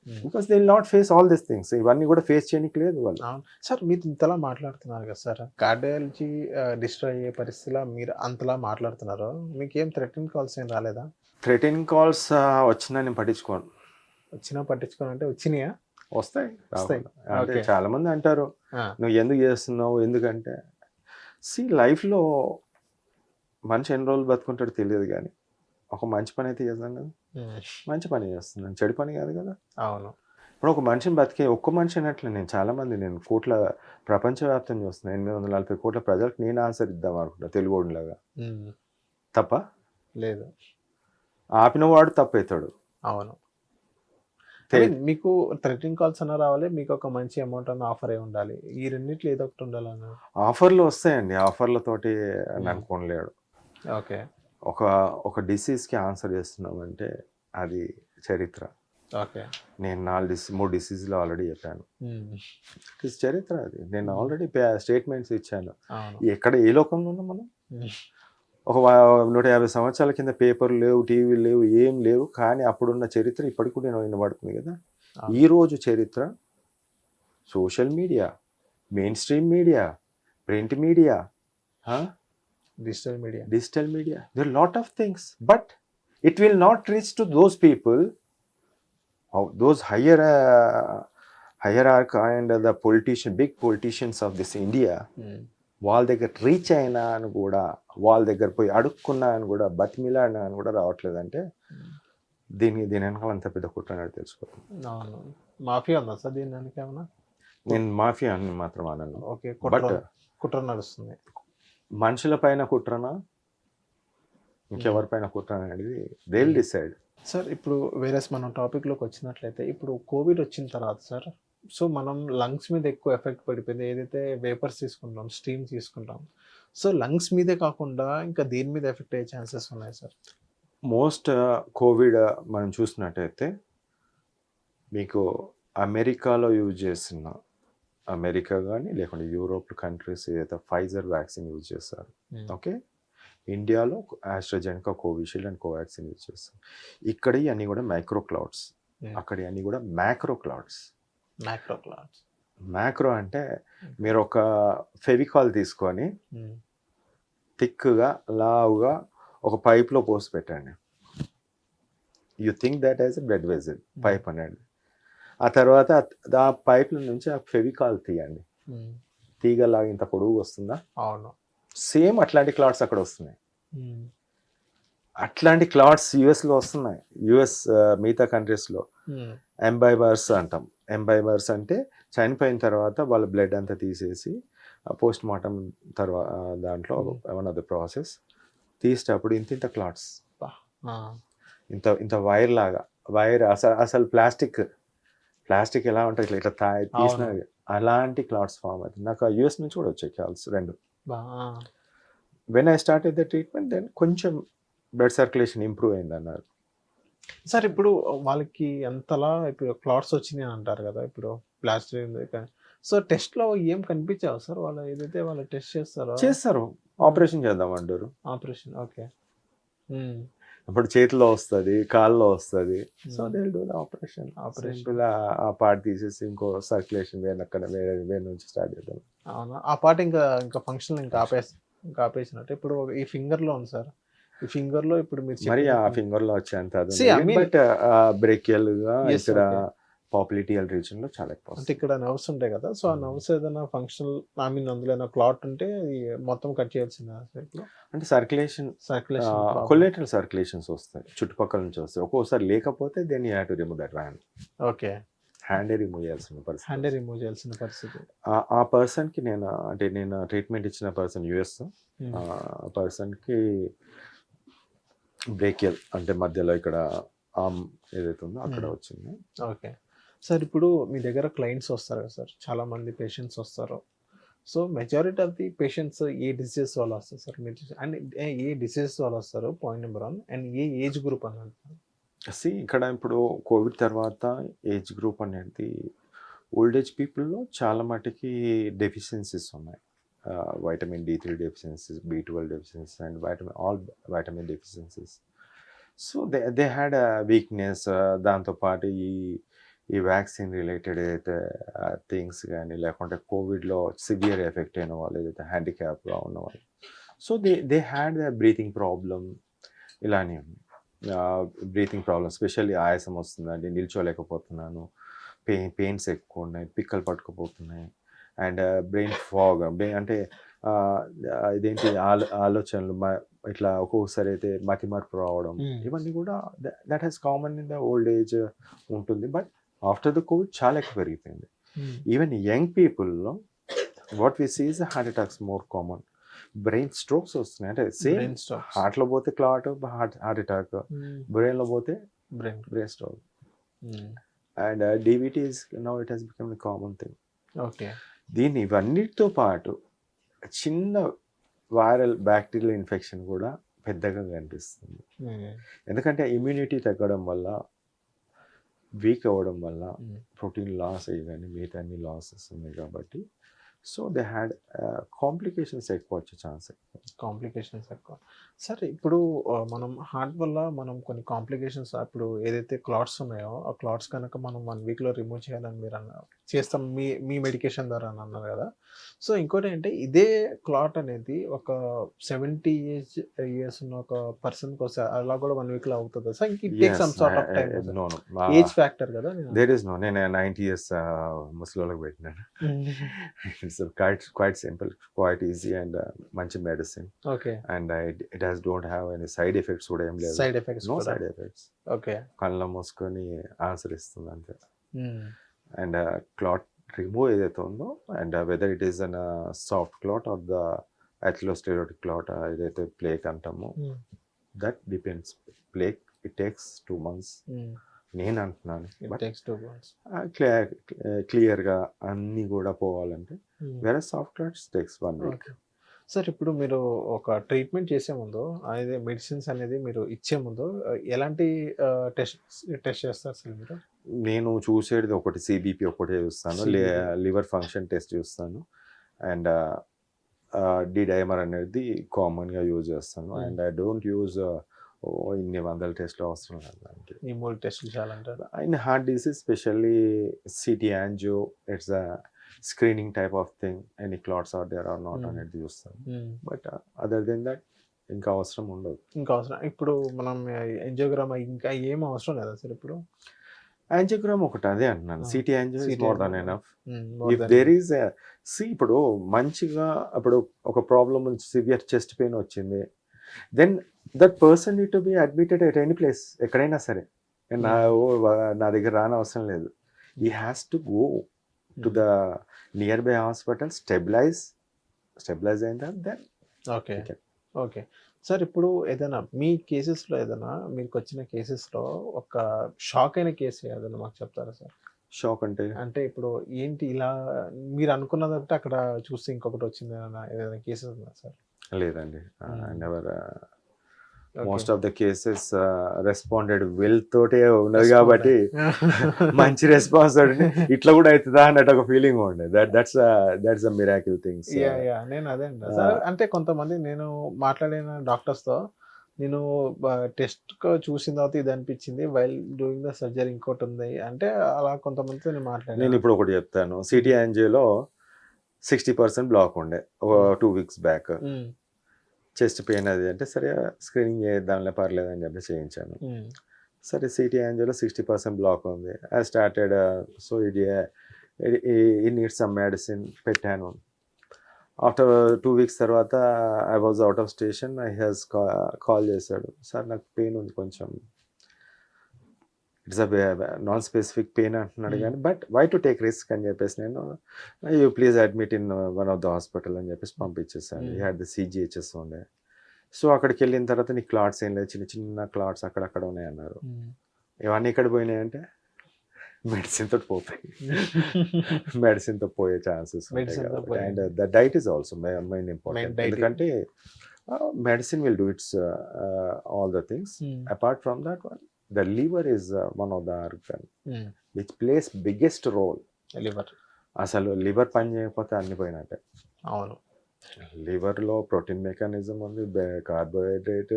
Because they will not face all this things. ఇవన్నీ కూడా ఫేస్ చేయడానికి లేదు వాళ్ళు. అవును సార్, మీరు ఇంతలా మాట్లాడుతున్నారు కదా సార్, కార్డియాలజీ డిస్ట్రాయ్ అయ్యే పరిస్థితిలో మీరు అంతలా మాట్లాడుతున్నారు, మీకేం థ్రెటనింగ్ కాల్స్ ఏం రాలేదా? థ్రెటనింగ్ కాల్స్ వచ్చినా నేను పట్టించుకోను. వచ్చినా పట్టించుకోనంటే వచ్చినాయా? వస్తాయి వస్తాయి. రాకుండా. అంటే Okay. చాలా మంది అంటారు ఆ, నువ్వు ఎందుకు చేస్తున్నావు, ఎందుకంటే లైఫ్లో మనిషి ఎన్ని రోజులు బతుకుంటాడో తెలియదు, కానీ ఒక మంచి పని అయితే చేద్దాం కదా. ఉమ్, మంచి పని చేస్తున్నాను, చెడు పని కాదు కదా. అవును. ఇప్పుడు ఒక మనిషిని బతికే ఒక్క మనిషి అన్నట్లు నేను చాలామంది, నేను కోట్ల ప్రపంచవ్యాప్తం చూస్తున్నాను, 840 కోట్ల ప్రజలకు నేను ఆన్సర్ ఇద్దాం అనుకుంటా తెలుగులాగా. ఉమ్, తప్ప లేదు. ఆపినవాడు తప్పవుతాడు. అవును. I mean, మీకు థ్రెటనింగ్ కాల్స్ అన్న రావాలి, మీకు ఒక మంచి అమౌంట్ అన్న ఆఫర్ అయి ఉండాలి, ఈ రెండిట్లో ఏదో ఒకటి ఉండాలన్న. ఆఫర్లు వస్తాయండి, ఆఫర్లతోటి అని అనుకోలేడు. ఓకే. ఒక ఒక డిసీజ్కి ఆన్సర్ చేస్తున్నామంటే అది చరిత్ర. ఓకే. నేను 3 డిసీజ్లో ఆల్రెడీ చెప్పాను. ఉమ్, ఇట్ ఈస్ చరిత్ర అది. నేను ఆల్రెడీ స్టేట్మెంట్స్ ఇచ్చాను. అవును. ఎక్కడ ఏ లోకంలో ఉన్నాం మనం? ఉమ్, ఒక 150 సంవత్సరాల కింద పేపర్లు లేవు, టీవీలు లేవు, ఏం లేవు, కానీ అప్పుడున్న చరిత్ర ఇప్పటికి కూడా నేను వినబడుతుంది కదా. అవును. ఈరోజు చరిత్ర social media, main stream media, print media, digital media, there are lot of things, but it will not reach to those people, those hierarchy and the big politicians of this India. వాళ్ళ దగ్గర reach అయినా అని కూడా, వాళ్ళ దగ్గర పోయి అడుక్కున్నా అని కూడా, బతిమిలాడినా అని కూడా రావట్లేదంటే దీని వెనకాల అంత పెద్ద కుట్ర అనేది తెలుసుకోవాలి. అవును. మాఫియా ఉందా సార్ దీని దానికి ఏమన్నా? నేను మాఫియా అని మాత్రం అనను. ఓకే. బట్ కుట్ర నడుస్తుంది. మనుషుల పైన కుట్రనా ఇంకెవరిపైన కుట్ర అనేది దే విల్ డిసైడ్. సార్ ఇప్పుడు వేరే మనం టాపిక్లోకి వచ్చినట్లయితే, ఇప్పుడు కోవిడ్ వచ్చిన తర్వాత సార్, సో మనం లంగ్స్ మీద ఎక్కువ ఎఫెక్ట్ పడిపోయింది. ఏదైతే వేపర్స్ తీసుకుంటాం, స్టీమ్ తీసుకుంటాం, సో లంగ్స్ మీదే కాకుండా ఇంకా దేని మీద ఎఫెక్ట్ అయ్యే ఛాన్సెస్ ఉన్నాయి సార్? మోస్ట్ కోవిడ్ మనం చూసినట్టయితే మీకు అమెరికాలో యూజ్ చేస్తున్న, అమెరికా కానీ లేకుంటే యూరోప్ కంట్రీస్ ఏదైతే ఫైజర్ వ్యాక్సిన్ యూజ్ చేస్తారు, ఓకే, ఇండియాలో ఆస్ట్రాజెనకా, కోవిషీల్డ్ అండ్ కోవాక్సిన్ యూజ్ చేస్తారు. ఇక్కడ అన్నీ కూడా మైక్రో క్లౌడ్స్, అక్కడ అన్నీ కూడా మ్యాక్రో క్లౌడ్స్. మ్యాక్రో అంటే మీరు ఒక ఫెవికాల్ తీసుకొని థిక్గా లావుగా ఒక పైప్లో పోసి పెట్టండి. You think that as a blood vessel pipe అనేది. ఆ తర్వాత ఆ పైప్ల నుంచి ఆ ఫెవికాల్ తీయండి, తీగలాగా ఇంత పొడుగు వస్తుందా? అవును. సేమ్ అట్లాంటి క్లాట్స్ అక్కడ వస్తున్నాయి. అట్లాంటి క్లాట్స్ యుఎస్లో వస్తున్నాయి. మిగతా కంట్రీస్లో ఎంబైబర్స్ అంటాం. ఎంబైబర్స్ అంటే చనిపోయిన తర్వాత వాళ్ళ బ్లడ్ అంతా తీసేసి పోస్ట్ మార్టం తర్వాత దాంట్లో వన్ ఆఫ్ ద ప్రాసెస్ తీసేటప్పుడు ఇంత క్లాట్స్, ఇంత వైర్ లాగా, వైర్ అసలు ప్లాస్టిక్ ఎలా ఉంటుంది ఇట్లా ఇట్లా తీసిన అలాంటి క్లాట్స్ ఫామ్ అవుతుంది. నాకు యుఎస్ నుంచి కూడా వచ్చాయి calls 2. When I started the treatment then కొంచెం బ్లడ్ సర్క్యులేషన్ ఇంప్రూవ్ అయింది అన్నారు. సార్ ఇప్పుడు వాళ్ళకి ఎంతలా ఇప్పుడు క్లాట్స్ వచ్చినాయి అంటారు కదా, ఇప్పుడు ప్లాస్టిక్, సో టెస్ట్లో ఏం కనిపించావు సార్? వాళ్ళు ఏదైతే వాళ్ళు టెస్ట్ చేస్తారు, ఆపరేషన్ చేద్దాం అంటారు. ఆపరేషన్. ఓకే. ఇప్పుడు చేతిలో వస్తుంది, కాల్లో వస్తుంది, so they will do the operation. ఆ పార్ట్ తీసేసి ఇంకో సర్క్యులేషన్ వేరే నుంచి స్టార్ట్ చేద్దాం. అవునా? ఆ పార్ట్ ఇంకా ఫంక్షన్ ఇంకా ఆపేసినట్టు. ఇప్పుడు ఈ ఫింగర్లో ఉంది సార్, ఈ ఫింగర్లో ఇప్పుడు మీరు మరి ఆ ఫింగర్లో వచ్చేంత బట్ బ్రేకియల్ గా ఇక్కడ పాపులేటియల్ రీజన్ లో చాలా ఎక్కువ. అంటే ఇక్కడ నర్వ్స్ ఉంటాయి కదా, సో ఆ నర్వ్స్ ఏదైనా ఫంక్షనల్, అందులో ఏదైనా క్లాట్ ఉంటే అది మొత్తం కట్ చేయాల్సిందా సార్? ఇప్పుడు అంటే సర్క్యులేషన్ కొలేటరల్ సర్క్యులేషన్స్ వస్తాయి, చుట్టుపక్కల నుంచి వస్తాయి. ఒక్కోసారి లేకపోతే then you have to remove that hand. Okay. హ్యాండే రిమూవ్ చేయాల్సిన పరిస్థితి. ఆ పర్సన్కి నేను ట్రీట్మెంట్ ఇచ్చిన పర్సన్ యుఎస్, ఆ పర్సన్కి బ్రేకియల్ అంటే మధ్యలో ఇక్కడ ఆర్మ్ ఏదైతే ఉందో అక్కడ వచ్చింది. Okay sir. ఇప్పుడు మీ దగ్గర క్లయింట్స్ వస్తారు కదా సార్, చాలామంది పేషెంట్స్ వస్తారు. So majority of the patients A diseases వాళ్ళు వస్తారు సార్? మీరు అండ్ ఏ డిసీజెస్ వాళ్ళు వస్తారు, point number 1, and A age group అని అంటారు? ఇక్కడ ఇప్పుడు కోవిడ్ తర్వాత ఏజ్ గ్రూప్ అనేది ఓల్డ్ ఏజ్ పీపుల్లో చాలా మటుకి డెఫిషియన్సీస్ ఉన్నాయి. Vitamin D3 deficiencies, B12 deficiencies and vitamin deficiencies. So they had weakness. దాంతోపాటు ఈ వ్యాక్సిన్ రిలేటెడ్ ఏదైతే థింగ్స్ కానీ, లేకుంటే కోవిడ్లో సివియర్ ఎఫెక్ట్ అయిన వాళ్ళు, ఏదైతే హ్యాండిక్యాప్గా ఉన్నవాళ్ళు, so they had breathing problem. ఇలానే బ్రీతింగ్ ప్రాబ్లమ్, స్పెషల్లీ ఆయాసం వస్తుందండి, నిల్చోలేకపోతున్నాను, పెయిన్స్ ఎక్కువ ఉన్నాయి, పిక్కలు పట్టుకుపోతున్నాయి, అండ్ బ్రెయిన్ ఫాగ్, అంటే ఇదేంటి ఆలోచనలు ఇట్లా ఒక్కొక్కసారి అయితే మతిమరుపు రావడం, ఇవన్నీ కూడా that has common in the old age ఉంటుంది. బట్ ఆఫ్టర్ ద కోవిడ్ చాలా ఎక్కువ పెరిగిపోయింది. ఈవెన్ యంగ్ పీపుల్లో what we see is heart attacks more common. Brain strokes వస్తున్నాయి, అంటే సేమ్ హార్ట్లో పోతే క్లాట్, హార్ట్ అటాక్, బ్రెయిన్లో పోతే brain stroke. And DVT is now it has become a common thing. Okay, దీన్ని ఇవన్నిటితో పాటు చిన్న వైరల్ బ్యాక్టీరియల్ ఇన్ఫెక్షన్ కూడా పెద్దగా కనిపిస్తుంది. ఎందుకంటే ఇమ్యూనిటీ తగ్గడం వల్ల, వీక్ అవ్వడం వల్ల, ప్రోటీన్ లాస్ అయ్యి కానీ మిగతా అన్ని లాసెస్ ఉన్నాయి కాబట్టి, సో దే హ్యాడ్ కాంప్లికేషన్స్ ఎక్కువ వచ్చే ఛాన్స్ ఎక్కువ. సరే, ఇప్పుడు మనం హార్ట్ వల్ల మనం కొన్ని కాంప్లికేషన్స్, ఇప్పుడు ఏదైతే క్లాట్స్ ఉన్నాయో ఆ క్లాట్స్ కనుక మనం 1 వీక్లో రిమూవ్ చేయాలని మీరు అన్నారు, చేస్తాం మీ మెడికేషన్ ద్వారా అని అన్నారు కదా. సో ఇంకోటి ఏంటంటే, ఇదే క్లాట్ అనేది ఒక 70 years ఉన్న ఒక పర్సన్కి వస్తే అలా కూడా 1 వీక్లో అవుతుంది. So it take some sort of time, age factor కదా. దేర్ ఇస్ నో, నేను 90 years ముసలిళ్ళకి పెట్టినాను. It's quite simple, quite easy, and మంచి medicine. Okay, and it has don't have any side effects కూడా ఏం లేదు. No side effects. ఓకే, కళ్ళ మూసుకొని ఆన్సర్ ఇస్తుంది అంతే. అండ్ క్లాట్ రిమూవ్ ఏదైతే ఉందో, and whether it is on soft clot or the atherosclerotic clot, ఏదైతే ప్లేక్ అంటామో, that depends. Plaque it takes 2 months నేను అంటున్నాను. క్లియర్గా అన్నీ కూడా పోవాలంటే, వేరే soft clots takes 1 week. Sir, ఇప్పుడు మీరు ఒక ట్రీట్మెంట్ చేసే ముందు, అదే మెడిసిన్స్ అనేది మీరు ఇచ్చే ముందు ఎలాంటి టెస్ట్ చేస్తారు సార్ మీరు? నేను చూసేది ఒకటి సిబిపి ఒకటే చూస్తాను, లివర్ ఫంక్షన్ టెస్ట్ చూస్తాను, అండ్ డిడైమర్ అనేది కామన్గా యూజ్ చేస్తాను. అండ్ ఐ డోంట్ యూజ్ ఇన్ని 100 టెస్ట్లు అవసరం లేదు దానికి. ఈ 3 టెస్టులు చాలా అంటారు. In heart disease specially CT angio, it's a screening type of thing, any clots are there or not అనేది చూస్తాను. బట్ అదర్ దెన్ దట్ ఇంకా అవసరం ఉండదు. ఇప్పుడు మనం యాంజియోగ్రామ్ ఇంకా ఏం అవసరం లేదా సార్? ఇప్పుడు యాంజియోగ్రామ్ ఒకటి, అదే అంటున్నాను, CT angio is more than enough. If there is ఇప్పుడు మంచిగా, ఇప్పుడు ఒక ప్రాబ్లమ్, సివియర్ చెస్ట్ పెయిన్ వచ్చింది, then that person need to be admitted at any place, ఎక్కడైనా సరే. నా దగ్గర రాని అవసరం లేదు. He has to go to the nearby hospital, stabilize అయిన దెన్. ఓకే సార్, ఇప్పుడు ఏదైనా మీ కేసెస్లో, ఏదైనా మీకు వచ్చిన కేసెస్లో ఒక షాక్ అయిన కేసు ఏదైనా మాకు చెప్తారా సార్? షాక్ అంటే ఇప్పుడు ఏంటి, ఇలా మీరు అనుకున్నదంటే అక్కడ చూస్తే ఇంకొకటి వచ్చింది ఏదైనా కేసెస్ ఉందా సార్? లేదండి, never. Most of the cases responded well తోటే ఉన్నది కాబట్టి మంచి రెస్పాన్స్ తోటి ఇట్లా కూడా అవుతుందా అన్నట్టు ఒక ఫీలింగ్ ఉండే. That's a miracle things. నేను అదే అండి సార్, అంటే కొంతమంది నేను మాట్లాడిన డాక్టర్స్తో, నేను టెస్ట్ చూసిన తర్వాత ఇది అనిపించింది, వైల్ డూయింగ్ ద సర్జరీ ఇంకోటి ఉంది అంటే, అలా కొంతమందితో నేను మాట్లాడాను. నేను ఇప్పుడు ఒకటి చెప్తాను. సిటీ యాంజియోలో 60% బ్లాక్ ఉండే 2 weeks బ్యాక్. చెస్ట్ పెయిన్ అది అంటే, సరే స్క్రీనింగ్ చేద్దాంలే పర్లేదు అని చెప్పి చేయించాను. సరే సిటీ యాంజియోలో 60% బ్లాక్ ఉంది. I started, so he need some medicine పెట్టాను. ఆఫ్టర్ 2 weeks తర్వాత I was out of station. I has call చేశాడు, సార్ నాకు పెయిన్ ఉంది కొంచెం, it's a non specific pain అంటున్నాడు, కానీ but why to take risk అని చెప్పేసి నేను, you please admit in one of the hospital అని చెప్పేసి పంపించేసాను. ఈ హ్యాడ్ ద సిజిహెచ్ఎస్ ఉండే. సో అక్కడికి వెళ్ళిన తర్వాత నీకు క్లాట్స్ ఏం లేదు, చిన్న చిన్న క్లాట్స్ అక్కడక్కడ ఉన్నాయి అన్నారు. ఇవన్నీ ఎక్కడ పోయినాయి అంటే, మెడిసిన్తో పోతాయి. మెడిసిన్తో పోయే ఛాన్సెస్ ఉంటాయి. And the diet is also main important. ఎందుకంటే medicine will do its all the things. Apart from that one, the liver is one of the organ which plays biggest role. అసలు లివర్ పని చేయకపోతే అన్ని పోయినట్టే. అవును, లివర్లో protein mechanism ఉంది, carbohydrate,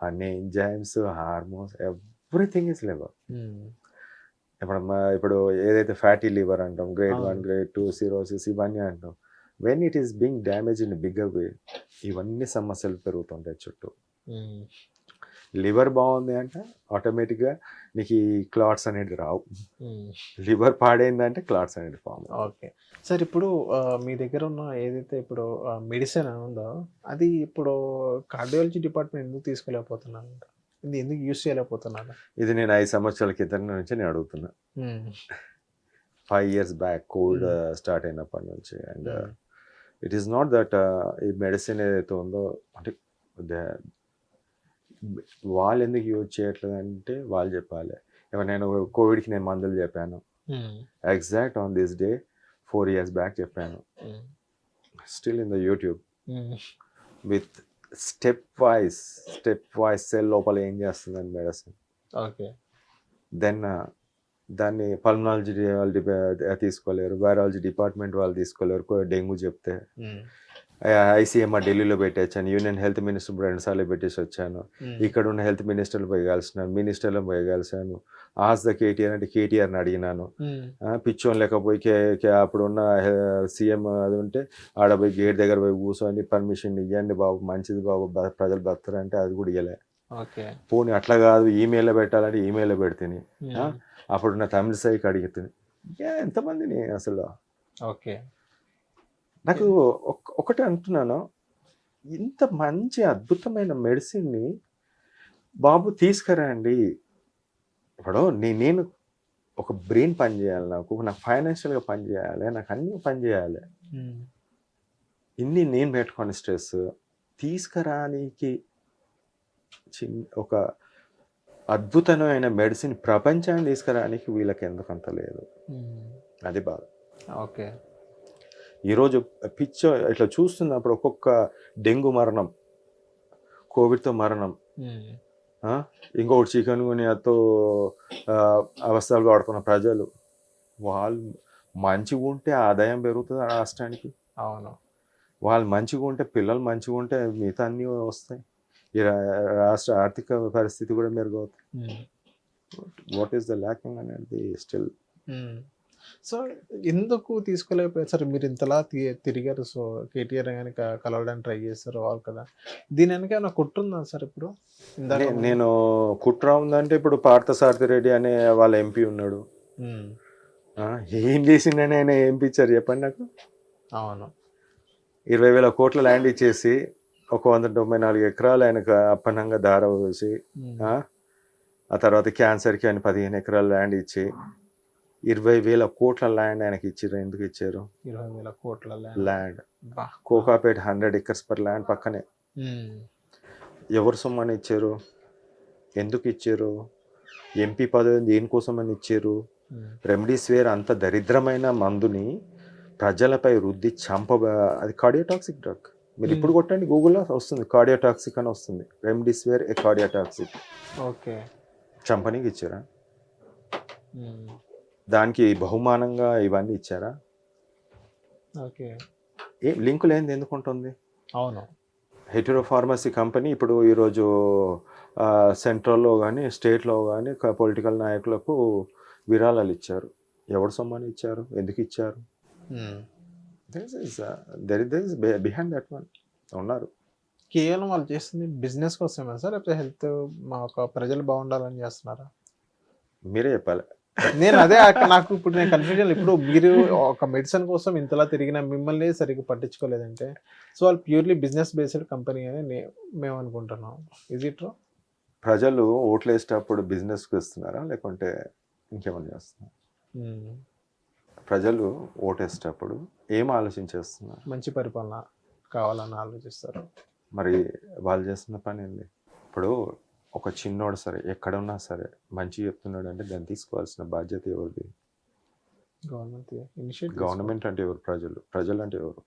అన్ని enzymes, hormones, everything is liver. ఇప్పుడు ఏదైతే ఫ్యాటీ లివర్ అంటాం, గ్రేడ్ 1, గ్రేడ్ 2, సిరోసిస్ ఇవన్నీ అంటాం. When it is being damage in bigger వే, ఇవన్నీ సమస్యలు పెరుగుతుంటాయి చుట్టూ. లివర్ బాగుంది అంటే ఆటోమేటిక్గా నీకు ఈ క్లాట్స్ అనేది రావు. లివర్ పాడైందంటే క్లాట్స్ అనేది ఫామ్. ఓకే సార్, ఇప్పుడు మీ దగ్గర ఉన్న ఏదైతే ఇప్పుడు మెడిసిన్ ఉందో అది ఇప్పుడు కార్డియాలజీ డిపార్ట్మెంట్ ఎందుకు తీసుకోలేకపోతున్నాను, ఇది ఎందుకు యూస్ చేయలేకపోతున్నాను? ఇది నేను 5 సంవత్సరాల క్రితం నుంచి నేను అడుగుతున్నా. 5 years బ్యాక్ కోవిడ్ స్టార్ట్ అయినప్పటి నుంచి. And it is not that ఈ మెడిసిన్ ఏదైతే ఉందో అంటే వాళ్ళు ఎందుకు యూజ్ చేయట్లేదు అంటే వాళ్ళు చెప్పాలి. నేను కోవిడ్కి నేను మందులు చెప్పాను, exact on this day 4 years back చెప్పాను. Still in the YouTube with step wise cell లోపల ఏం చేస్తుందని మెడిసిన్. ఓకే, దెన్ దాన్ని పల్మనాలజీ వాళ్ళు తీసుకోలేరు, వైరాలజీ డిపార్ట్మెంట్ వాళ్ళు తీసుకోలేరు. డెంగ్యూ చెప్తే ఐసీఎంఆర్ ఢిల్లీలో పెట్టేచ్చాను, యూనియన్ హెల్త్ మినిస్టర్ 2 సార్లు పెట్టేసి వచ్చాను. ఇక్కడ ఉన్న హెల్త్ మినిస్టర్లు పోయి కలిసినాను, మినిస్టర్లను పోయి కలిసాను. ఆస్ ద కేటీఆర్ అంటే కేటీఆర్ని అడిగినాను. పిచ్చోన్ లేకపోయి అప్పుడున్న సీఎం అది ఉంటే ఆడ పోయి గేట్ దగ్గర పోయి కూర్చొని పర్మిషన్ ఇవ్వండి బాబు, మంచిది బాబు, ప్రజలు బతారంటే అది కూడా ఇవ్వలే. పోనీ అట్లా కాదు ఈమెయిల్లో పెట్టాలంటే ఈమెయిల్లో పెడితే అప్పుడున్న తమిళ సైకి అడిగితే ఎంతమందిని అసలు. ఓకే, నాకు ఒకటి అంటున్నాను, ఇంత మంచి అద్భుతమైన మెడిసిన్ని బాబు తీసుకురండి. ఇప్పుడు నేను ఒక బ్రెయిన్ పని చేయాలి, నాకు ఫైనాన్షియల్గా పని చేయాలి, నాకు అన్ని పని చేయాలి. ఇన్ని నేను పెట్టుకోని స్ట్రెస్ తీసుకురానికి ఒక అద్భుతమైన మెడిసిన్ ప్రపంచాన్ని తీసుకురానికి వీళ్ళకి ఎందుకంత లేదు, అది బాధ. ఓకే, ఈరోజు పిచ్చ ఇట్లా చూస్తున్నప్పుడు ఒక్కొక్క డెంగ్యూ మరణం, కోవిడ్తో మరణం, ఇంకొకటి చికెన్ గునియాతో అవస్థలు పడుతున్న ప్రజలు, వాళ్ళు మంచిగా ఉంటే ఆదాయం పెరుగుతుంది రాష్ట్రానికి. అవును, వాళ్ళు మంచిగా ఉంటే, పిల్లలు మంచిగా ఉంటే మిగతా అన్నీ వస్తాయి, ఈ రాష్ట్ర ఆర్థిక పరిస్థితి కూడా మెరుగవుతుంది. వాట్ ఈస్ ద ల్యాకింగ్ అనేది స్టిల్. సో ఎందుకు తీసుకోలేకపోయారు సార్? మీరు ఇంతలా తిరిగారు, సో కేటీఆర్ కానీ కలవడానికి ట్రై చేస్తారు వాళ్ళు కదా, దీని వెనక ఏమైనా కుట్రుందా సార్? ఇప్పుడు నేను కుట్ర ఉందంటే ఇప్పుడు పార్థసారథి రెడ్డి అనే వాళ్ళ ఎంపీ ఉన్నాడు, ఏం చేసిండని ఆయన ఎంపీ ఇచ్చారు చెప్పండి నాకు. అవును, 20,000 కోట్ల ల్యాండ్ ఇచ్చేసి 194 ఎకరాలు ఆయనకు అప్పనంగా దార వేసి, ఆ తర్వాత క్యాన్సర్కి ఆయన 15 ఎకరాల ల్యాండ్ ఇచ్చి 20,000 కోట్ల ల్యాండ్ ఆయనకి ఇచ్చారు. ఎందుకు ఇచ్చారు? 20,000 కోట్ల land. Kokapet 100 acres per land పక్కనే. ఎవరు సొమ్మని ఇచ్చారు? ఎందుకు ఇచ్చారు? ఎంపీ పదవి దేనికోసమని ఇచ్చారు? రెమ్డెసివిర్ అంత దరిద్రమైన మందుని ప్రజలపై రుద్ది అది కార్డియోటాక్సిక్ డ్రగ్. మీరు ఇప్పుడు కొట్టండి గూగుల్లో వస్తుంది, కార్డియోటాక్సిక్ అని వస్తుంది. రెమ్డెసివిర్ ఏ కార్డియోటాక్సిక్. ఓకే, చంపనీకి ఇచ్చారా? దానికి బహుమానంగా ఇవన్నీ ఇచ్చారా? ఓకే, ఏం లింకు లేనిది ఎందుకు ఉంటుంది? అవును, హెటరో ఫార్మసీ కంపెనీ ఇప్పుడు ఈరోజు సెంట్రల్లో కానీ స్టేట్లో కానీ పొలిటికల్ నాయకులకు విరాళాలు ఇచ్చారు. ఎవరు సొమ్మని ఇచ్చారు? ఎందుకు ఇచ్చారు? There is behind that one ఉన్నారు. కేవలం వాళ్ళు చేస్తుంది బిజినెస్ కోసమే సార్, లేకపోతే హెల్త్ మా ఒక ప్రజలు బాగుండాలని చేస్తున్నారా? మీరే చెప్పాలి. నేను అదే నాకు ఇప్పుడు నేను కన్ఫ్యూజన్. ఇప్పుడు మీరు ఒక మెడిసిన్ కోసం ఇంతలా తిరిగిన మిమ్మల్ని సరిగ్గా పట్టించుకోలేదంటే, సో వాళ్ళు ప్యూర్లీ బిజినెస్ బేస్డ్ కంపెనీ అని మేము అనుకుంటున్నాం. Is it true? ప్రజలు ఓట్లు వేసేటప్పుడు బిజినెస్కి వస్తున్నారా లేకుంటే ఇంకేమన్నా చేస్తున్నారు? ప్రజలు ఓటేసేటప్పుడు ఏం ఆలోచించేస్తున్నారు? మంచి పరిపాలన కావాలని ఆలోచిస్తారు. మరి వాళ్ళు చేస్తున్న పని ఏంది? ఇప్పుడు ఒక చిన్నోడు సరే ఎక్కడున్నా సరే మంచి చెప్తున్నాడు అంటే దాన్ని తీసుకోవాల్సిన బాధ్యత ఎవరిది? గవర్నమెంట్ అంటే ఎవరు? ప్రజలు అంటే ఎవరు?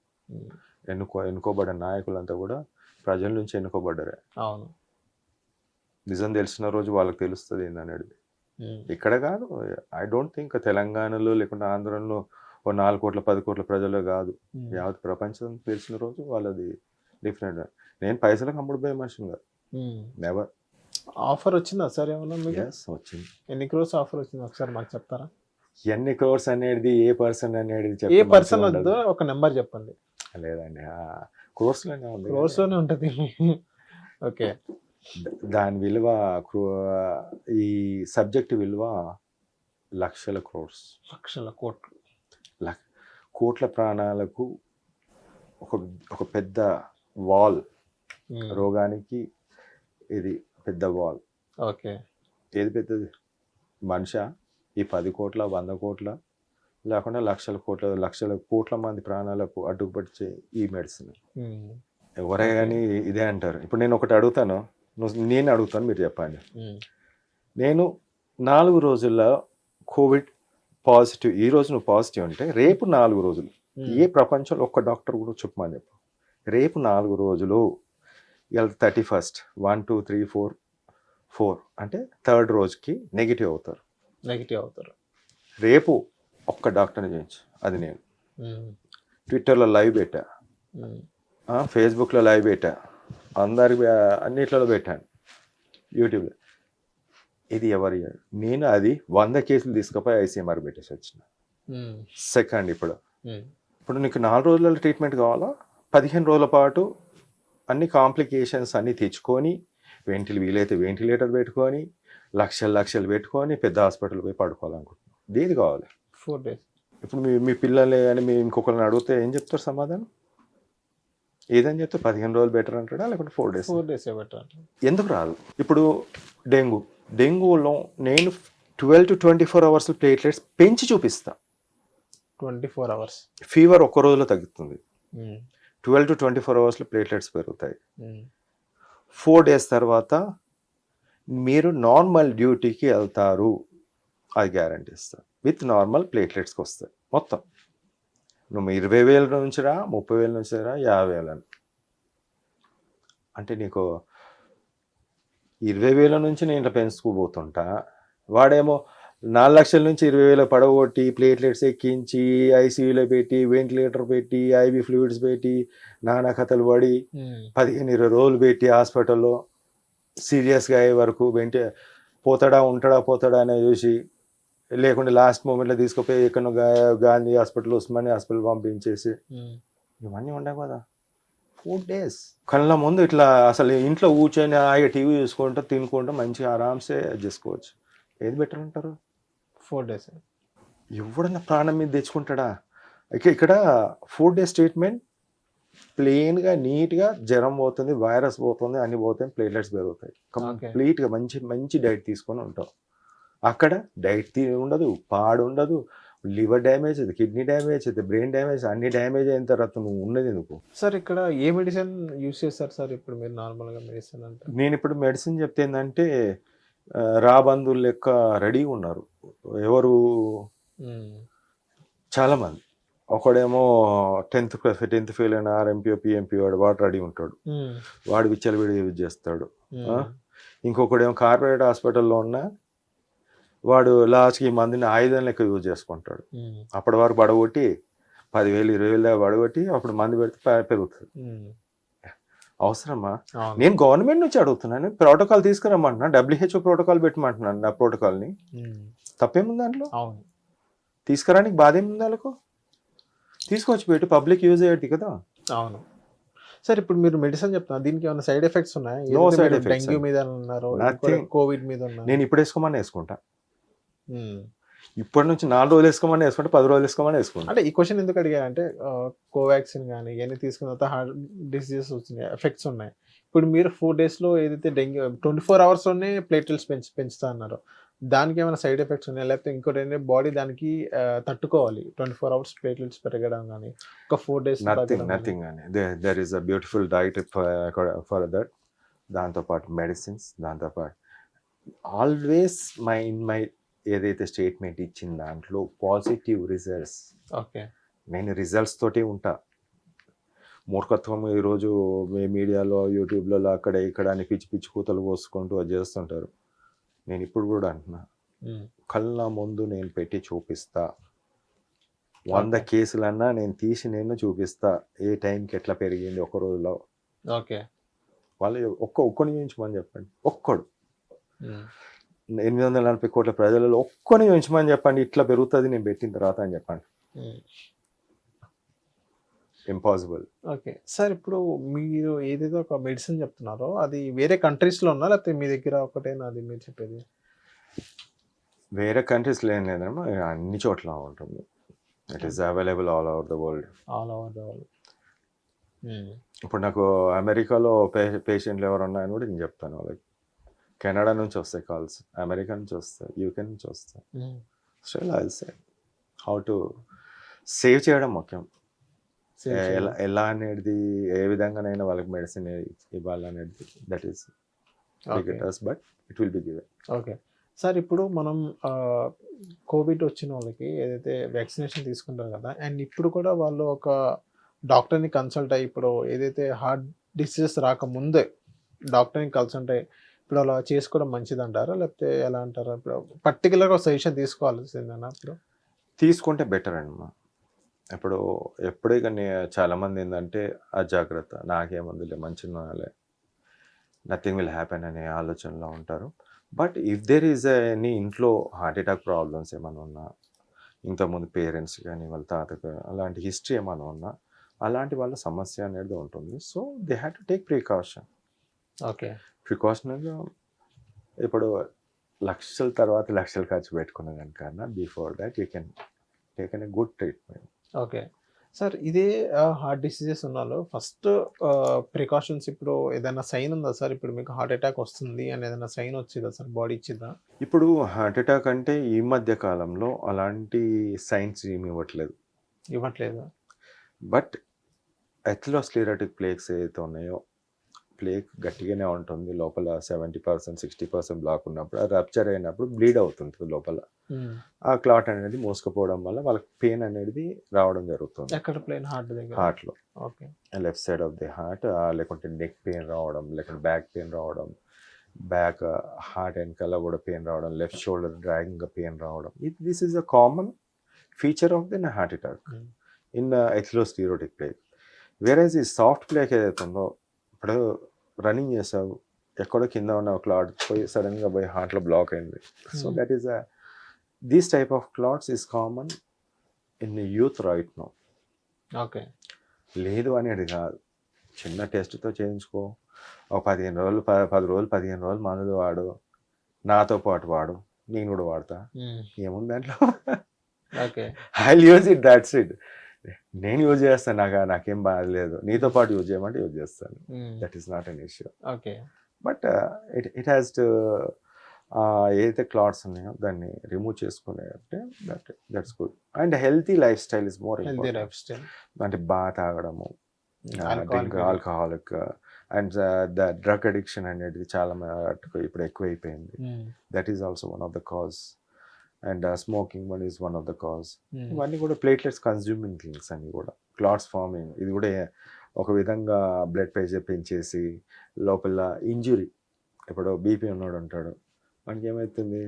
ఎన్నుకోబడ్డ నాయకులంతా కూడా ప్రజల నుంచి ఎన్నుకోబడ్డారే. అవును, నిజం తెలిసిన రోజు వాళ్ళకి తెలుస్తుంది ఏందనేది. ఇక్కడ కాదు, ఐ డోంట్ థింక్ తెలంగాణలో లేకుంటే ఆంధ్రలో 4 కోట్ల 10 కోట్ల ప్రజలు కాదు, యావత్ ప్రపంచం తెలిసిన రోజు వాళ్ళది డిఫరెంట్. నేను పైసలకు అమ్ముడుపోయే మనిషిని కాదు, నెవర్. ఆఫర్ వచ్చిందా సార్ ఏమన్నా మీకు? ఎస్ వచ్చింది. ఎన్ని క్రోర్స్ ఆఫర్ వచ్చింది ఒకసారి మాకు చెప్తారా? ఎన్ని క్రోర్స్ అనేది ఏ పర్సన్ అనేది ఏ చెప్తే పర్సన్ మంచిగా ఉండదు. వద్దో ఒక నెంబర్ చెప్పండి. లేదండి క్రోర్స్లోనే ఉంది. క్రోర్స్ లోనే ఉంటది. ఓకే. దాని విలువ ఈ సబ్జెక్ట్ విలువ లక్షల క్రోర్స్, లక్షల కోట్లు. కోట్ల ప్రాణాలకు ఒక ఒక పెద్ద వాల్. రోగానికి ఇది పెద్ద వాల్. ఓకే. ఏది పెద్దది? మనిషా? ఈ 10 కోట్ల 100 కోట్ల లేకుండా లక్షల కోట్ల మంది ప్రాణాలకు అడ్డుపడిచే ఈ మెడిసిన్. ఎవరే కానీ ఇదే అంటారు. ఇప్పుడు నేను ఒకటి అడుగుతాను, నేను అడుగుతాను, మీరు చెప్పండి. నేను 4 రోజుల్లో కోవిడ్ పాజిటివ్, ఈ రోజు నువ్వు పాజిటివ్ అంటే రేపు 4 రోజులు ఏ ప్రపంచంలో ఒక్క డాక్టర్ కూడా చెప్పమని చెప్పు. రేపు 4 రోజులు ఇవాళ 31st 1 2 3 4 అంటే 3rd రోజుకి నెగిటివ్ అవుతారు. రేపు ఒక్క డాక్టర్ని చేయించు. అది నేను ట్విట్టర్లో లైవ్ పెట్టా, ఫేస్బుక్లో లైవ్ పెట్టా, అందరికి అన్నిట్లలో పెట్టాను, యూట్యూబ్లో. ఇది ఎవరి? నేను అది 100 కేసులు తీసుకుపోయి ఐసీఎంఆర్ పెట్టేసి వచ్చిన. సెకండ్ ఇప్పుడు నీకు 4 రోజుల ట్రీట్మెంట్ కావాలా, 15 రోజుల పాటు అన్ని కాంప్లికేషన్స్ అన్నీ తెచ్చుకొని వీలైతే వెంటిలేటర్ పెట్టుకొని లక్షలు పెట్టుకొని పెద్ద హాస్పిటల్ పోయి పడుకోవాలనుకుంటున్నాను. దేని కావాలి? 4 days. ఇప్పుడు మీ పిల్లలే కానీ మీ ఇంకొకరిని అడిగితే ఏం చెప్తారు సమాధానం? ఏదని చెప్తే 15 రోజులు బెటర్ అంటాడా, లేకపోతే 4 days? 4 days better. ఎందుకు రాదు? ఇప్పుడు డెంగ్యూలో నేను 12 to 24 hours ప్లేట్లెట్స్ పెంచి చూపిస్తా. 24 hours ఫీవర్ ఒక్క రోజులో తగ్గుతుంది. 12 to 24 hours ప్లేట్లెట్స్ పెరుగుతాయి. 4 days తర్వాత మీరు నార్మల్ డ్యూటీకి వెళ్తారు, అది గ్యారంటీ ఇస్తా. విత్ నార్మల్ ప్లేట్లెట్స్కి వస్తాయి మొత్తం. నువ్వు 20,000 నుంచి రా, 30,000 నుంచి రా, 50,000 అంటే నీకు 20,000 నుంచి నేను ఇట్లా పెంచుకోబోతుంటా. వాడేమో 4 లక్షల నుంచి 20,000 పడగొట్టి ప్లేట్లెట్స్ ఎక్కించి ఐసీయూలో పెట్టి వెంటిలేటర్ పెట్టి ఐవి ఫ్లూయిడ్స్ పెట్టి నానా కథలు పడి 15-20 రోజులు పెట్టి హాస్పిటల్లో సీరియస్గా అయ్యే వరకు పోతాడా అని చూసి, లేకుంటే లాస్ట్ మూమెంట్లో తీసుకుపోయి ఎక్కడో గాంధీ హాస్పిటల్, ఉస్మానియా హాస్పిటల్ పంపించేసి ఇవన్నీ ఉండవు కదా. 4 days కళ్ళ ముందు ఇట్లా అసలు ఇంట్లో కూర్చొని హాయిగా టీవీ చూసుకుంటూ తినుకుంటూ మంచిగా ఆరామ్సే చేసుకోవచ్చు. ఏది బెటర్ అంటారు? 4 days. ఎవడన్నా ప్రాణం మీద తెచ్చుకుంటాడా? ఇక్కడ 4 days ట్రీట్మెంట్ ప్లెయిన్గా నీట్గా, జ్వరం పోతుంది, వైరస్ పోతుంది, అన్ని పోతాయి, ప్లేట్లెట్స్ పెరుగుతాయి. కంప్లీట్గా మంచి డైట్ తీసుకొని ఉంటాం. అక్కడ డైట్ ఉండదు, పాడు ఉండదు, లివర్ డ్యామేజ్ అవుతుంది, కిడ్నీ డ్యామేజ్ అవుతుంది, బ్రెయిన్ డ్యామేజ్, అన్ని డ్యామేజ్ అయిన తర్వాత నువ్వు ఉన్నది ఎందుకు? సార్ ఇక్కడ ఏ మెడిసిన్ యూస్ చేస్తారు సార్ ఇప్పుడు మీరు నార్మల్గా మెడిసిన్ అంటే? నేను ఇప్పుడు మెడిసిన్ చెప్తే ఏంటంటే రాబంధువులు లెక్క రెడీగా ఉన్నారు ఎవరు చాలామంది. ఒకడేమో 10th ఫెయిల్ అయిన ఆర్ఎంపీఓ పిఎంపీ వాడు రెడీ ఉంటాడు, వాడు విచ్చలవిడి యూజ్ చేస్తాడు. ఇంకొకడేమో కార్పొరేట్ హాస్పిటల్లో ఉన్న వాడు లాస్ట్కి ఈ మందిని ఆయుధం లెక్క యూజ్ చేసుకుంటాడు. అప్పటి వరకు పడగొట్టి 10,000 20,000 దాకా పడగొట్టి అప్పుడు మంది పెడితే పెరుగుతుంది. అవసరమా? నేను గవర్నమెంట్ నుంచి అడుగుతున్నాను, ప్రోటోకాల్ తీసుకురమ్మంటున్నా, WHO ప్రోటోకాల్ పెట్టమంటున్నాను. నా ప్రోటోకాల్ని తప్పేముంది దాంట్లో? తీసుకురానికి బాధ ఏముంది? వాళ్ళకు తీసుకొచ్చి పెట్టి పబ్లిక్ యూజ్ అయ్యేది కదా. అవును సార్. ఇప్పుడు మీరు మెడిసిన్ చెప్తున్నారు, దీనికి ఏమైనా సైడ్ ఎఫెక్ట్స్ ఉన్నాయా? No side effects. డెంగ్యూ మీద ఉన్నారు, కోవిడ్ మీద ఉన్నారు. నేను ఇప్పుడు వేసుకోమని వేసుకుంటా. ఇప్పటి నుంచి 4 రోజులు వేసుకోమని వేసుకుంటే 10 రోజులు వేసుకోమని వేసుకుంటా. అంటే ఈ క్వశ్చన్ ఎందుకు అడిగారంటే కోవాక్సిన్ కానీ ఇవన్నీ తీసుకున్న తర్వాత హార్ట్ డిసీజెస్ వచ్చినాయి, ఎఫెక్ట్స్ ఉన్నాయి. ఇప్పుడు మీరు 4 daysలో ఏదైతే డెంగ్యూ 24 hours ప్లేట్లెట్స్ పెంచుతా అన్నారు, దానికి ఏమైనా సైడ్ ఎఫెక్ట్స్ ఉన్నాయా? లేకపోతే ఇంకోటి ఏంటంటే బాడీ దానికి తట్టుకోవాలి 24 hours ప్లేట్లెట్స్ పెరగడం కానీ, ఒక 4 days? నథింగ్ అని. There is a beautiful diet for that. దాంతోపాటు మెడిసిన్స్, దాంతోపాటు ఆల్వేస్ మై ఏదైతే స్టేట్మెంట్ ఇచ్చిన దాంట్లో పాజిటివ్ రిజల్ట్స్. ఓకే. నేను రిజల్ట్స్ తోటి ఉంటా. మూర్ఖత్వం ఈరోజు మీడియాలో యూట్యూబ్లలో అక్కడ ఇక్కడ అని పిచ్చి కూతలు పోసుకుంటూ అది చేస్తుంటారు. నేను ఇప్పుడు కూడా అంటున్నా, కళ్ళ ముందు నేను పెట్టి చూపిస్తా. 100 కేసులన్నా నేను తీసి నేను చూపిస్తా, ఏ టైంకి ఎట్లా పెరిగింది ఒక రోజులో. ఓకే. వాళ్ళు ఒక్కడిని చూపించమని చెప్పండి, ఒక్కడు 840 కోట్ల ప్రజలలో ఒక్కని ఉంచమని చెప్పండి, ఇట్లా పెరుగుతుంది నేను పెట్టిన తర్వాత అని చెప్పండి. ఇంపాసిబుల్. ఓకే సార్, ఇప్పుడు మీరు ఏదైతే ఒక మెడిసిన్ చెప్తున్నారో అది వేరే కంట్రీస్లో ఉన్నా లేకపోతే మీ దగ్గర ఒకటేనా అది మీరు చెప్పేది? వేరే కంట్రీస్లో ఏం లేదమ్మా, అన్ని చోట్ల ఉంటుంది. It is available all over the world. All over the world. ఇప్పుడు నాకు అమెరికాలో పేషెంట్లు ఎవరు ఉన్నాయని కూడా నేను చెప్తాను వాళ్ళకి. కెనడా నుంచి వస్తాయి కాల్స్, అమెరికా నుంచి వస్తాయి, యూకే నుంచి వస్తాయి. Still I will say how to save చేయడం ముఖ్యం. ఎలా అనేది ఏ విధంగానైనా వాళ్ళకి మెడిసిన్ ఇవ్వాలనేది that is but it will be given. Okay sir, ఇప్పుడు మనం కోవిడ్ వచ్చిన వాళ్ళకి ఏదైతే వ్యాక్సినేషన్ తీసుకుంటారు కదా, అండ్ ఇప్పుడు కూడా వాళ్ళు ఒక డాక్టర్ని కన్సల్ట్ అయ్యి, ఇప్పుడు ఏదైతే హార్ట్ డిసీజెస్ రాకముందే డాక్టర్ని కన్సల్ట్ అయ్యి ఇప్పుడు అలా చేసుకోవడం మంచిది అంటారా, లేకపోతే ఎలా అంటారా? ఇప్పుడు పర్టికులర్గా సజెషన్ తీసుకోవాల్సిందేనా ఇప్పుడు? తీసుకుంటే బెటర్ అండి. ఇప్పుడు ఎప్పుడే కానీ చాలామంది ఏంటంటే అజాగ్రత్త, నాకేముందిలే మంచి నథింగ్ విల్ హ్యాపెన్ అనే ఆలోచనలో ఉంటారు. But if there is any ఇంట్లో హార్ట్ అటాక్ ప్రాబ్లమ్స్ ఏమైనా ఉన్నా, ఇంతకుముందు పేరెంట్స్ కానీ వాళ్ళ తాతకు అలాంటి హిస్టరీ ఏమైనా ఉన్నా, అలాంటి వాళ్ళ సమస్య అనేది ఉంటుంది. So they have to take precaution. Okay, ప్రికాషనల్గా ఇప్పుడు లక్షల తర్వాత లక్షలు ఖర్చు పెట్టుకున్న దానికన్నా before that you can take an a good treatment. Okay sir, ఇదే హార్ట్ డిసీజెస్ ఉన్నాలో ఫస్ట్ ప్రికాషన్స్ ఇప్పుడు ఏదైనా సైన్ ఉందా సార్? ఇప్పుడు మీకు హార్ట్ అటాక్ వస్తుంది అని ఏదైనా సైన్ వచ్చిందా సార్? బాడీ ఇచ్చిందా? ఇప్పుడు హార్ట్ అటాక్ అంటే ఈ మధ్య కాలంలో అలాంటి సైన్స్ ఏమి ఇవ్వట్లేదు. బట్ ఎథెరోస్క్లెరోటిక్ ప్లేక్స్ ఏదైతే ఉన్నాయో, ప్లేక్ గట్టిగానే ఉంటుంది లోపల, 70% 60% బ్లాక్ ఉన్నప్పుడు అది రప్చర్ అయినప్పుడు బ్లీడ్ అవుతుంది లోపల. ఆ క్లాట్ అనేది మోసుకుపోవడం వల్ల వాళ్ళకి పెయిన్ అనేది రావడం జరుగుతుంది. ఎక్కడ పెయిన్? హార్ట్ దగ్గర, హార్ట్లో. Okay, left side of the heart, లేకుంటే నెక్ పెయిన్ రావడం, లేకుంటే బ్యాక్ పెయిన్ రావడం, బ్యాక్ హార్ట్ వెనకాల కూడా పెయిన్ రావడం, లెఫ్ట్ షోల్డర్ డ్రాగింగ్ పెయిన్ రావడం. This is a common feature of the heart attack in atherosclerotic plaque. Whereas ఈ సాఫ్ట్ ప్లేక్ ఏదైతే ఉందో, ఇప్పుడు రన్నింగ్ చేసావు, ఎక్కడో కింద ఉన్న క్లాట్ పోయి సడన్గా పోయి హార్ట్లో బ్లాక్ అయింది. So that is this type of clots is common in youth right now. Okay, లేదు అనేది కాదు, చిన్న టెస్ట్తో చేయించుకో, ఒక 15 రోజులు 10 రోజులు 15 రోజులు మందులు వాడు, నాతో పాటు వాడు, నేను కూడా వాడతా, ఏముంది దాంట్లో. Okay, I use it, that's it. నేను యూజ్ చేస్తాను, నాకేం బాధలేదు, నీతో పాటు యూజ్ చేయమంటే యూజ్ చేస్తాను. That is not an issue. Okay, but it has to ఏదైతే క్లాట్స్ ఉన్నాయో దాన్ని రిమూవ్ చేసుకునే అంటే that's good. And healthy life style is more important. అంటే బాగా తాగడము, drink, alcoholic and the drug addiction అనేది చాలా ఇప్పుడు ఎక్కువైపోయింది. That is also one of the cause. And smoking one is one of the cause. ఇవన్నీ కూడా ప్లేట్లెట్స్ కన్జ్యూమింగ్ థింగ్స్ అన్ని కూడా, క్లాట్స్ ఫార్మింగ్, ఇది కూడా ఒక విధంగా బ్లడ్ ప్రెషర్ పెంచేసి లోపల ఇంజురీ. ఇప్పుడు బీపీ ఉన్నాడు ఉంటాడు, మనకి ఏమవుతుంది,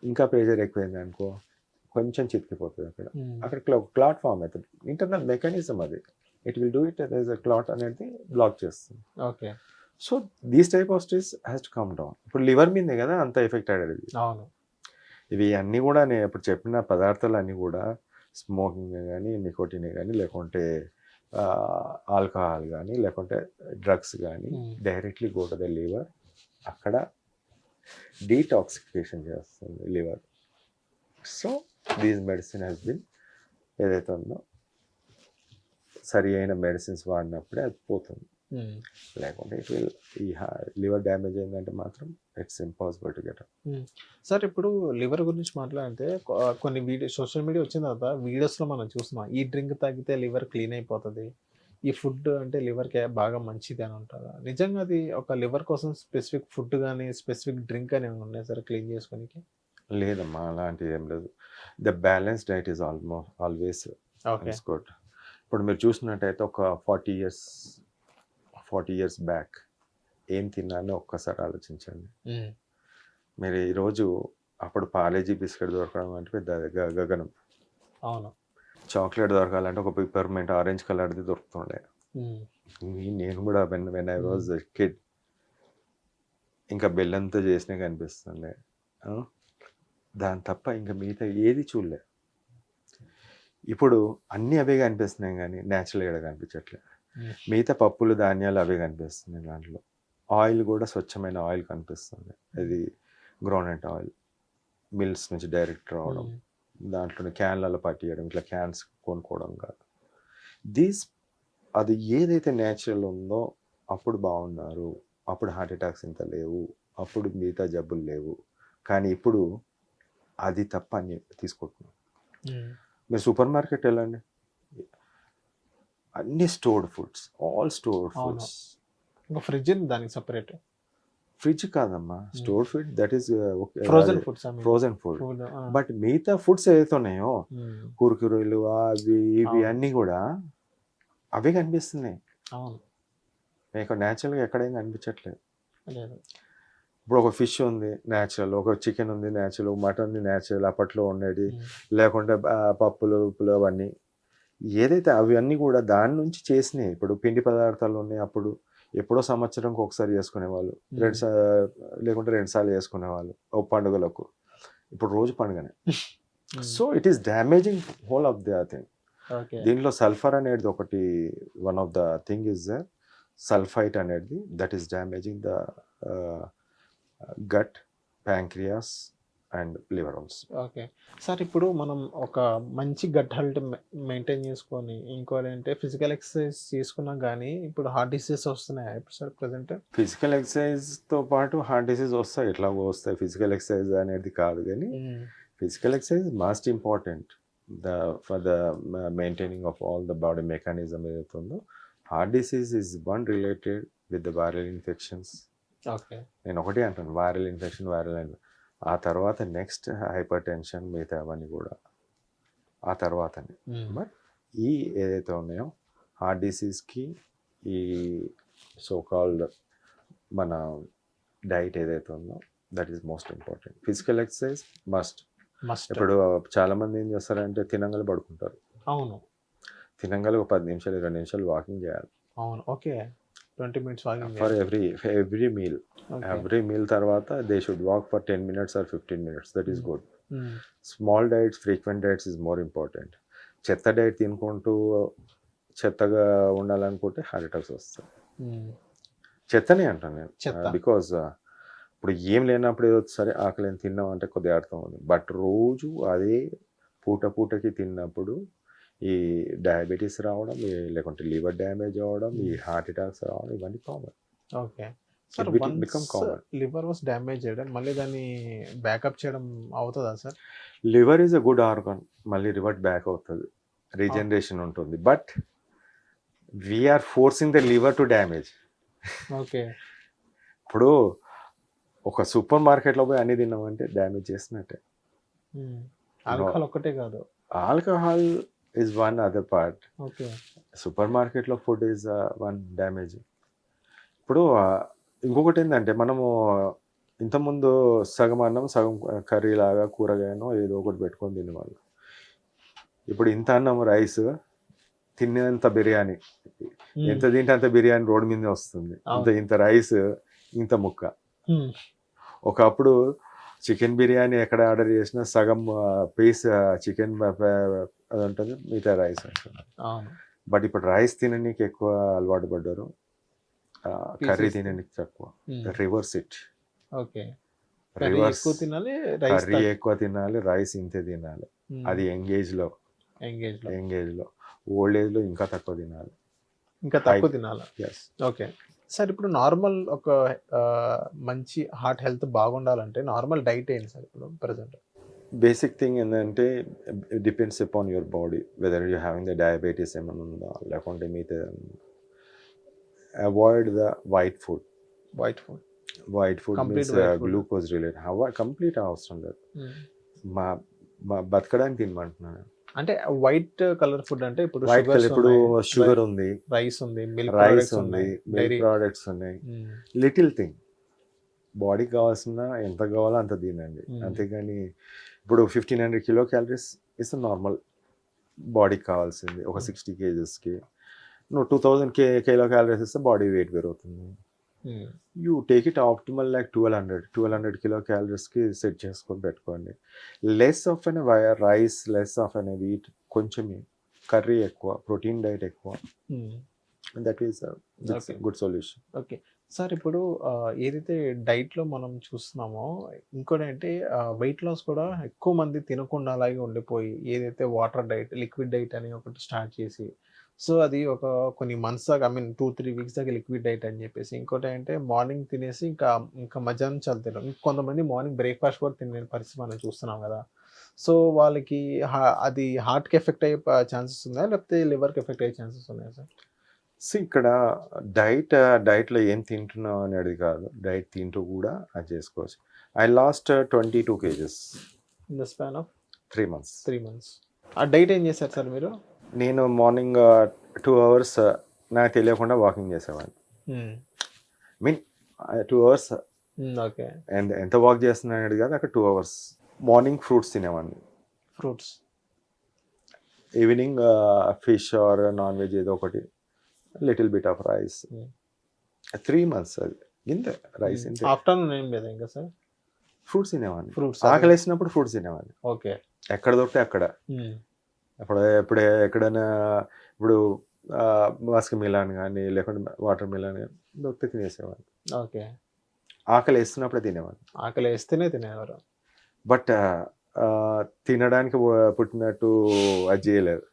ఇంకా ప్రెషర్ ఎక్కువైంది అనుకో, కొంచెం చితికిపోతుంది అక్కడ క్లాట్ ఫామ్ అవుతుంది. ఇంటర్నల్ మెకానిజం అది, it will do it as a clot అనేది బ్లాక్ చేస్తుంది. Okay, so these type of stress has to come down. ఇప్పుడు లివర్ మీదే కదా అంత ఎఫెక్ట్ అయ్యేది. అవును, ఇవి అన్నీ కూడా నేను ఇప్పుడు చెప్పిన పదార్థాలు అన్నీ కూడా స్మోకింగ్ కానీ, నికోటిన్ కానీ, లేకుంటే ఆల్కహాల్ కానీ, లేకుంటే డ్రగ్స్ కానీ directly go to the liver. అక్కడ డీటాక్సిఫికేషన్ చేస్తుంది liver. So these medicine has been ఏదైతే ఉందో సరి అయిన మెడిసిన్స్ వాడినప్పుడే అది పోతుంది. లేకుంటే ఇట్ విల్, ఈ లివర్ డ్యామేజ్ అయిందంటే మాత్రం it's impossible to get. Sir, ఇప్పుడు లివర్ గురించి మాట్లాడితే కొన్ని వీడియో సోషల్ మీడియా వచ్చిన తర్వాత వీడియోస్లో మనం చూస్తున్నాం, ఈ డ్రింక్ తాగితే లివర్ క్లీన్ అయిపోతుంది, ఈ ఫుడ్ అంటే లివర్కి బాగా మంచిది అని అంటారు. నిజంగా అది ఒక లివర్ కోసం స్పెసిఫిక్ ఫుడ్ కానీ స్పెసిఫిక్ డ్రింక్ అని ఉన్నాయి సార్ క్లీన్ చేసుకోనికి? లేదమ్మా, అలాంటిది ఏం లేదు. The balance diet is always good. ఇప్పుడు మీరు చూసినట్టయితే ఒక 40 ఇయర్స్ బ్యాక్ ఏం తిన్నానో ఒక్కసారి ఆలోచించండి. మీరు ఈరోజు అప్పుడు పాలేజీ బిస్కెట్ దొరకడం అంటే పెద్ద గగనం. అవును, చాక్లెట్ దొరకాలంటే ఒక పిపర్మెంట్ ఆరెంజ్ కలర్ది దొరుకుతుండే. నేను కూడా వెన్ ఐ వాజ్ కిడ్ ఇంకా బెల్లంతో చేసినా కనిపిస్తుండే. దాని తప్ప ఇంకా మిగతా ఏది చూడలే. ఇప్పుడు అన్నీ అవే కనిపిస్తున్నాయి కానీ న్యాచురల్గా కనిపించట్లేదు. మిగతా పప్పులు ధాన్యాలు అవే కనిపిస్తున్నాయి. దాంట్లో ఆయిల్ కూడా స్వచ్ఛమైన ఆయిల్ కనిపిస్తుంది. అది గ్రౌండ్నట్ ఆయిల్ మిల్స్ నుంచి డైరెక్ట్ రావడం, దాంట్లోనే క్యాన్లలో పట్టియడం, ఇట్లా క్యాన్స్ కొనుక్కోవడం కాదు. అది ఏదైతే న్యాచురల్ ఉందో అప్పుడు బాగున్నారు, అప్పుడు హార్ట్ అటాక్స్ ఇంత లేవు, అప్పుడు మిగతా జబ్బులు లేవు. కానీ ఇప్పుడు అది తప్ప అన్ని తీసుకుంటున్నాం. మీరు సూపర్ మార్కెట్ వెళ్ళండి, అన్ని stored foods, all stored foods. ఇంకా ఫ్రిడ్జ్ దానికి సపరేట్. ఫ్రిడ్జ్ కాదమ్మా, stored food that is frozen foods, frozen food. But మిగతా ఫుడ్స్ ఏదైతే ఉన్నాయో కురుకురులు అవి ఇవి అన్నీ కూడా అవే కనిపిస్తున్నాయి. మీకు న్యాచురల్గా ఎక్కడైనా కనిపించట్లేదు. ఇప్పుడు ఒక ఫిష్ ఉంది న్యాచురల్, ఒక చికెన్ ఉంది న్యాచురల్, మటన్ ఉంది న్యాచురల్, అప్పట్లో ఉండేది. లేకుంటే పప్పులు ఉప్పులు అవన్నీ ఏదైతే అవి అన్నీ కూడా దాని నుంచి చేసినాయి. ఇప్పుడు పిండి పదార్థాలు ఉన్నాయి, అప్పుడు ఎప్పుడో సంవత్సరంకి ఒకసారి చేసుకునేవాళ్ళు, లేకుంటే 2 సార్లు చేసుకునేవాళ్ళు ఒక పండుగలకు. ఇప్పుడు రోజు పండుగనే. So it is damaging whole of the thing. దీనిలో సల్ఫర్ అనేది ఒకటి, one of the thing is the sulphite అనేది, that is damaging the gut, pancreas and liver also. Okay sir, ఇప్పుడు మనం ఒక మంచి గట్ హెల్త్ మెయింటైన్ చేసుకొని ఇంకోటి అంటే ఫిజికల్ ఎక్సర్సైజ్ చేసుకున్నా కానీ ఇప్పుడు హార్ట్ డిసీజెస్ వస్తున్నాయి ఇప్పుడు సార్ ప్రజెంట్. ఫిజికల్ ఎక్సర్సైజ్తో పాటు హార్ట్ డిసీజ్ వస్తాయి, ఎట్లా వస్తాయి. ఫిజికల్ ఎక్సర్సైజ్ అనేది కాదు కానీ physical exercise must important for the maintaining of all the body mechanism ఏదైతే ఉందో. Heart disease is one related with the viral infections. Okay, నేను ఒకటే అంటాను, వైరల్ ఇన్ఫెక్షన్, ఆ తర్వాత నెక్స్ట్ హైపర్ టెన్షన్, మిగతా అవన్నీ కూడా ఆ తర్వాతనే. బట్ ఈ ఏదైతే ఉన్నాయో హార్ట్ డిసీజ్కి ఈ సోకాల్డ్ మన డైట్ ఏదైతే ఉందో that is most important. Physical exercise must. ఇప్పుడు చాలామంది ఏం చేస్తారంటే తినంగలు పడుకుంటారు. అవును, తినంగలు 10 నిమిషాలు 20 నిమిషాలు వాకింగ్ చేయాలి. అవును, okay, 20 minutes walking for every meal. Every meal తర్వాత they should walk for 10 minutes or 15 minutes. That is good. Small diets, frequent diets is more important. చెత్త డైట్ తినుకుంటూ చెత్తగా ఉండాలనుకుంటే హార్ట్ అటాక్స్ వస్తాయి. చెత్తనే అంటాను నేను, బికాజ్ ఇప్పుడు ఏం లేనప్పుడు ఏదో సరే ఆకలి తిన్నాం అంటే కొద్దిగా అర్థం ఉంది. బట్ రోజు అదే పూటకి తిన్నప్పుడు ఈ డయాబెటీస్ రావడం, లేకుంటే లివర్ డ్యామేజ్ అవ్వడం, ఈ హార్ట్ అటాక్స్ రావడం, ఇవన్నీ కామన్. Okay sir, become common. Liver was damage చేయడం మళ్ళీ దాన్ని బ్యాకప్ చేయడం అవుతుందా సార్? Liver is a good organ, మళ్ళీ రివర్ట్ బ్యాక్ అవుతుంది, రీజనరేషన్ ఉంటుంది. But we are forcing the liver to damage. Okay, ఇప్పుడు ఒక సూపర్ మార్కెట్లో పోయి అన్ని తిన్నామంటే డ్యామేజ్ చేసినట్టే. ఆల్కహాల్ ఒక్కటే కాదు, alcohol is one other part. Okay. Super మార్కెట్లో ఫుడ్ ఈజ్ వన్ డ్యామేజ్. ఇప్పుడు ఇంకొకటి ఏంటంటే మనము ఇంతకుముందు సగం అన్నం సగం కర్రీ లాగా కూరగాయనో ఏదో ఒకటి పెట్టుకొని తినేవాళ్ళు. ఇప్పుడు ఇంత అన్నం రైస్ తినేంత బిర్యానీ, ఎంత తింటే అంత బిర్యానీ రోడ్డు మీద వస్తుంది. ఇంత రైస్, ఇంత ముక్క. ఒకప్పుడు చికెన్ బిర్యానీ ఎక్కడ ఆర్డర్ చేసినా సగం పీస్ చికెన్ అది ఉంటుంది, మిగతా రైస్ ఉంటుంది. బట్ ఇప్పుడు రైస్ తిననీకి ఎక్కువ అలవాటు పడ్డారు, కర్రీ తిననీకి తక్కువ. Reverse it. రివర్స్, కర్రీ ఎక్కువ తినాలి, రైస్ ఇంతే తినాలి. అది యంగేజ్లో. ఓల్డ్ ఏజ్లో ఇంకా తక్కువ తినాలి. ఎస్. ఓకే సార్, ఇప్పుడు నార్మల్ ఒక మంచి హార్ట్ హెల్త్ బాగుండాలంటే నార్మల్ డైట్ ఏంటి సార్ ఇప్పుడు ప్రజెంట్? బేసిక్ థింగ్ ఏంటంటే depends upon your body, whether you having the diabetes ఏమైనా ఉందా, లేకుంటే మీతో avoid the white food means glucose related. Complete అవసరం లేదు, మా బతకడానికి తినమంటున్నాను. అంటే వైట్ కలర్ ఫుడ్ అంటే ఇప్పుడు వైట్ కలర్, ఇప్పుడు షుగర్ ఉంది, రైస్ ఉంది, మిల్క్ ప్రోడక్ట్స్ ఉన్నాయి. లిటిల్ థింగ్, బాడీకి కావాల్సిన ఎంత కావాలో అంత తినండి. అంతేగాని ఇప్పుడు 1500 kcal ఇస్ నార్మల్ బాడీకి కావాల్సింది. ఒక 60 kgsకి నువ్వు 2000 kcal ఇస్తే బాడీ వెయిట్ పెరుగుతుంది. You take it optimal like 1200 kilo క్యాలరీస్కి సెట్ చేసుకొని పెట్టుకోండి. లెస్ ఆఫ్ అనే రైస్, లెస్ ఆఫ్ అనే వీట్, కొంచెం కర్రీ ఎక్కువ, ప్రోటీన్ డైట్ ఎక్కువ. That is good solution. Okay sir, ఇప్పుడు ఏదైతే డైట్లో మనం చూస్తున్నామో ఇంకోటి అంటే వెయిట్ లాస్ కూడా ఎక్కువ మంది తినకుండా అలాగే ఉండిపోయి ఏదైతే వాటర్ డైట్, లిక్విడ్ డైట్ అని ఒకటి స్టార్ట్ చేసి, సో అది ఒక కొన్ని మంత్స్ దాకా, ఐ మీన్ 2-3 వీక్స్ దాకా లిక్విడ్ డైట్ అని చెప్పేసి, ఇంకోటి అంటే మార్నింగ్ తినేసి ఇంకా మధ్యాహ్నం చాలా తినడం, కొంతమంది మార్నింగ్ బ్రేక్ఫాస్ట్ కూడా తినలేని పరిస్థితి మనం చూస్తున్నాం కదా. సో వాళ్ళకి అది హార్ట్కి ఎఫెక్ట్ అయ్యే ఛాన్సెస్ ఉన్నాయా, లేకపోతే లివర్కి ఎఫెక్ట్ అయ్యే ఛాన్సెస్ ఉన్నాయా సార్? సో ఇక్కడ డైట్లో ఏం తింటున్నావు అనేది కాదు, డైట్ తింటూ కూడా అది చేసుకోవచ్చు. I last 22 kgs in the span of 3 months. 3 months. ఆ డైట్ ఏం చేశారు సార్ మీరు? నేను మార్నింగ్ 2 hours నాకు తెలియకుండా వాకింగ్ చేసేవాడిని. Mean 2 hours okay. అండ్ ఎంత వాక్ చేస్తున్నాను అనేది కాదు, అక్కడ 2 hours. మార్నింగ్ ఫ్రూట్స్ తినేవాడిని, fruits. Evening fish or non veg ఏదో ఒకటి, little bit of rice. 3 months అది ఇంతే, రైస్ ఇంతే. ఆఫ్టర్నూన్ ఏం లేదా ఇంకా సార్? ఫ్రూట్స్ తినేవాడిని, ఫ్రూట్స్. ఆకలి వేసినప్పుడు ఫ్రూట్స్ తినేవాడిని. ఓకే. ఎక్కడ దొరికితే అక్కడ. ఎప్పుడే ఎక్కడైనా ఇప్పుడు మస్క్ మిలాన్ కానీ లేకుంటే వాటర్ మిలాన్ కానీ దొరికితే తినేసేవాడిని. ఓకే. ఆకలి వేస్తున్నప్పుడే తినేవాడిని. ఆకలి వేస్తేనే తినేవారు. బట్ తినడానికి పుట్టినట్టు అది చేయలేదు.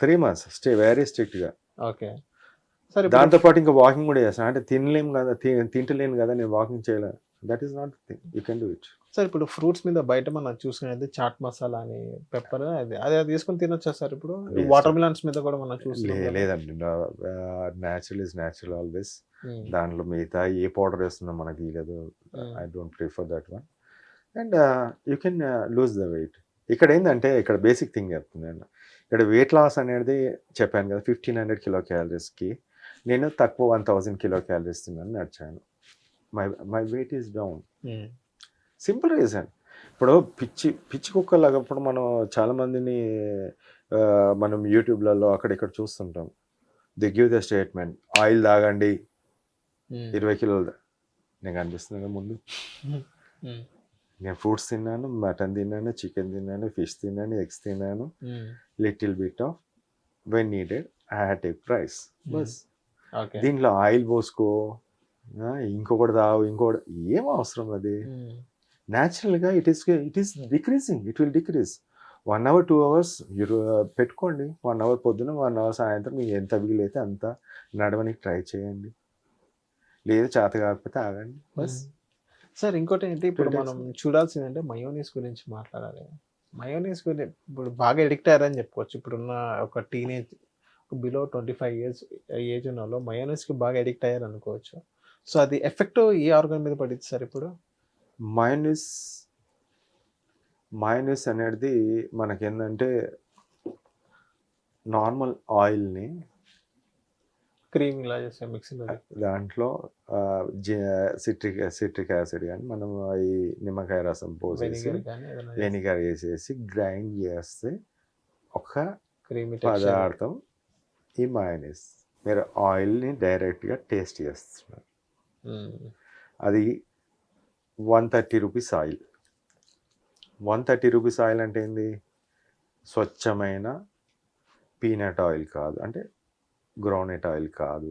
3 months స్టే వెరీ స్ట్రిక్ట్గా. ఓకే సరే. దాంతోపాటు ఇంకా వాకింగ్ కూడా చేస్తాను. అంటే తినలేము కదా, తింటలేను కదా, నేను వాకింగ్ చేయలేను. That is not thing, you can do it. Sir ఇప్పుడు ఫ్రూట్స్ మీద బయట మనం చూసుకునేది చాట్ మసాలా అని, పెప్పర్, అది తీసుకొని తినొచ్చా సార్? ఇప్పుడు వాటర్ మిలన్స్ మీద కూడా మనం చూస్తున్నాం. లేదండి, న్యాచురల్ ఈజ్ న్యాచురల్ ఆల్వేస్. దాంట్లో మిగతా ఏ పౌడర్ వేస్తున్నాం మనకి తెలియదు. I don't prefer that one. And you can lose the weight. ఇక్కడ ఏంటంటే ఇక్కడ బేసిక్ థింగ్ చెప్తున్నాను. ఇక్కడ వెయిట్ లాస్ అనేది చెప్పాను కదా, 1500 కిలో క్యాలరీస్కి నేను తక్కువ 1000 కిలో క్యాలరీస్ తిన్నాను, నడిచాను. My weight is down. Simple reason. ఇప్పుడు పిచ్చి కుక్కలాగా ఇప్పుడు మనం చాలామందిని మనం యూట్యూబ్లలో అక్కడిక్కడ చూస్తుంటాం. The give the statement, oil తాగండి 20 కిలోలు. నేను కనిపిస్తున్నాను ముందు. నేను ఫ్రూట్స్ తిన్నాను, మటన్ తిన్నాను, చికెన్ తిన్నాను, ఫిష్ తిన్నాను, ఎగ్స్ తిన్నాను, little bit of when needed I had take rice bus. దీంట్లో ఆయిల్ పోసుకో, ఇంకొకటి తాగు, ఇంకొకటి ఏం అవసరం? అది న్యాచురల్గా it is decreasing, it will decrease. 1 hour 2 hours పెట్టుకోండి. 1 hour పొద్దున, 1 hour సాయంత్రం, మీకు ఎంత వీలైతే అంత నడవనికి ట్రై చేయండి. లేదు చేత కాకపోతే ఆగండి బస్. సార్ ఇంకోటి ఏంటి, ఇప్పుడు మనం చూడాల్సిందంటే మయోనీస్ గురించి మాట్లాడాలి. మయోనీస్ గురించి ఇప్పుడు బాగా ఎడిక్ట్ అయ్యారని చెప్పుకోవచ్చు. ఇప్పుడున్న ఒక టీనేజ్ బిలో 25 years ఏజ్ ఉన్న వాళ్ళు మయోనీస్కి బాగా ఎడిక్ట్ అయ్యారు అనుకోవచ్చు. సో అది ఎఫెక్ట్ ఏ ఆర్గన్ మీద పడింది సార్ ఇప్పుడు? మయోనీస్ అనేది మనకేంటంటే నార్మల్ ఆయిల్ని క్రీమ్ ఇలా చేస్తే మిక్సింగ్ దాంట్లో సిట్రిక్ యాసిడ్ కానీ మనం ఈ నిమ్మకాయ రసం పోసేసి వెనిగర్ వేసేసి గ్రైండ్ చేస్తే ఒక క్రీమీ పదార్థం ఈ మయోనీస్. మీరు ఆయిల్ని డైరెక్ట్గా టేస్ట్ చేస్తున్నారు. అది 130 rupees ఆయిల్. 130 rupees ఆయిల్ అంటే ఏంది? స్వచ్ఛమైన పీనట్ ఆయిల్ కాదు, అంటే గ్రౌండ్నట్ ఆయిల్ కాదు,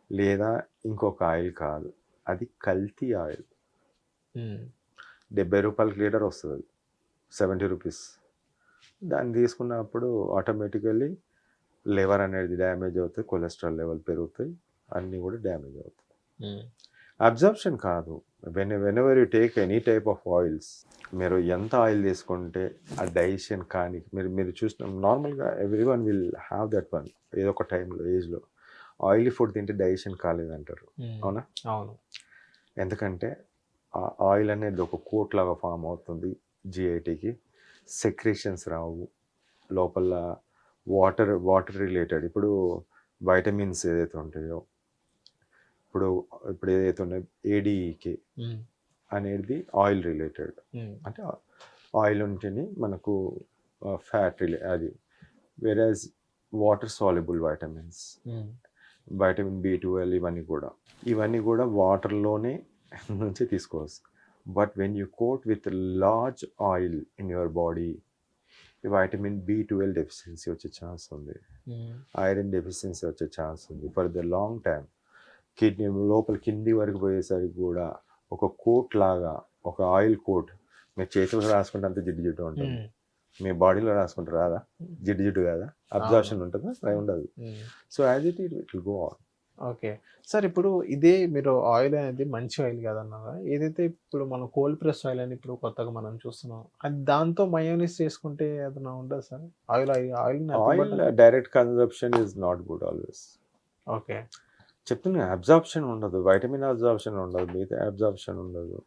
లేదా ఇంకొక ఆయిల్ కాదు, అది కల్తీ ఆయిల్. 70 రూపాయలకి లీటర్ వస్తుంది, 70 rupees. దాన్ని తీసుకున్నప్పుడు ఆటోమేటికల్లీ లివర్ అనేది డ్యామేజ్ అవుతుంది, కొలెస్ట్రాల్ లెవెల్ పెరుగుతాయి, అన్నీ కూడా డ్యామేజ్ అవుతాయి. అబ్జర్ప్షన్ కాదు. Whenever you take any type of oils, మీరు ఎంత ఆయిల్ తీసుకుంటే ఆ డైజెషన్ కానీ మీరు చూసిన నార్మల్గా every one will have that one. ఏదో ఒక టైంలో ఏజ్లో ఆయిలీ ఫుడ్ తింటే డైజెషన్ కాలేదంటారు, అవునా? అవును. ఎందుకంటే ఆ ఆయిల్ అనేది ఒక కోట్ లాగా ఫామ్ అవుతుంది జిఐటీకి, సెక్రేషన్స్ రావు లోపల. వాటర్ రిలేటెడ్, ఇప్పుడు వైటమిన్స్ ఏదైతే ఉంటాయో, ఇప్పుడు ఏదైతే ఉన్నాయో ఏడీఈకే అనేది ఆయిల్ రిలేటెడ్. అంటే ఆయిల్ ఉంటేనే మనకు ఫ్యాట్ అది. Whereas water soluble vitamins, vitamin B12 ఇవన్నీ కూడా వాటర్లోనే నుంచి తీసుకోవచ్చు. But when you coat with large oil in your body vitamin B12 deficiency వచ్చే ఛాన్స్ ఉంది, ఐరన్ డెఫిషియన్సీ వచ్చే ఛాన్స్ ఉంది for the long time. Kidney లోపల కింది వరకు పోయేసరికి కూడా ఒక కోట్ లాగా, ఒక ఆయిల్ కోట్ మీరు చేతులకు రాసుకుంటే అంత జిడ్డు ఉంటుంది, మీ బాడీలో రాసుకుంటే రాదా జిడ్డు కాదా, అబ్జార్ప్షన్ ఉంటుందా, అది ఉండదు. So as it will go on. Okay sir, ఇప్పుడు ఇదే మీరు ఆయిల్ అనేది మంచి ఆయిల్ కాదన్నారు, ఏదైతే ఇప్పుడు మనం కోల్డ్ ప్రెస్ ఆయిల్ అని ఇప్పుడు కొత్తగా మనం చూస్తున్నాం, అది దాంతో మయోనీస్ చేసుకుంటే ఏదైనా ఉండదు sir? Oil oil direct consumption is not good always. Okay చెప్తున్నా, అబ్జార్ప్షన్ ఉండదు, వైటమిన్ అబ్జార్ప్షన్ ఉండదు, మిగతా అబ్జార్ప్షన్ ఉండదు.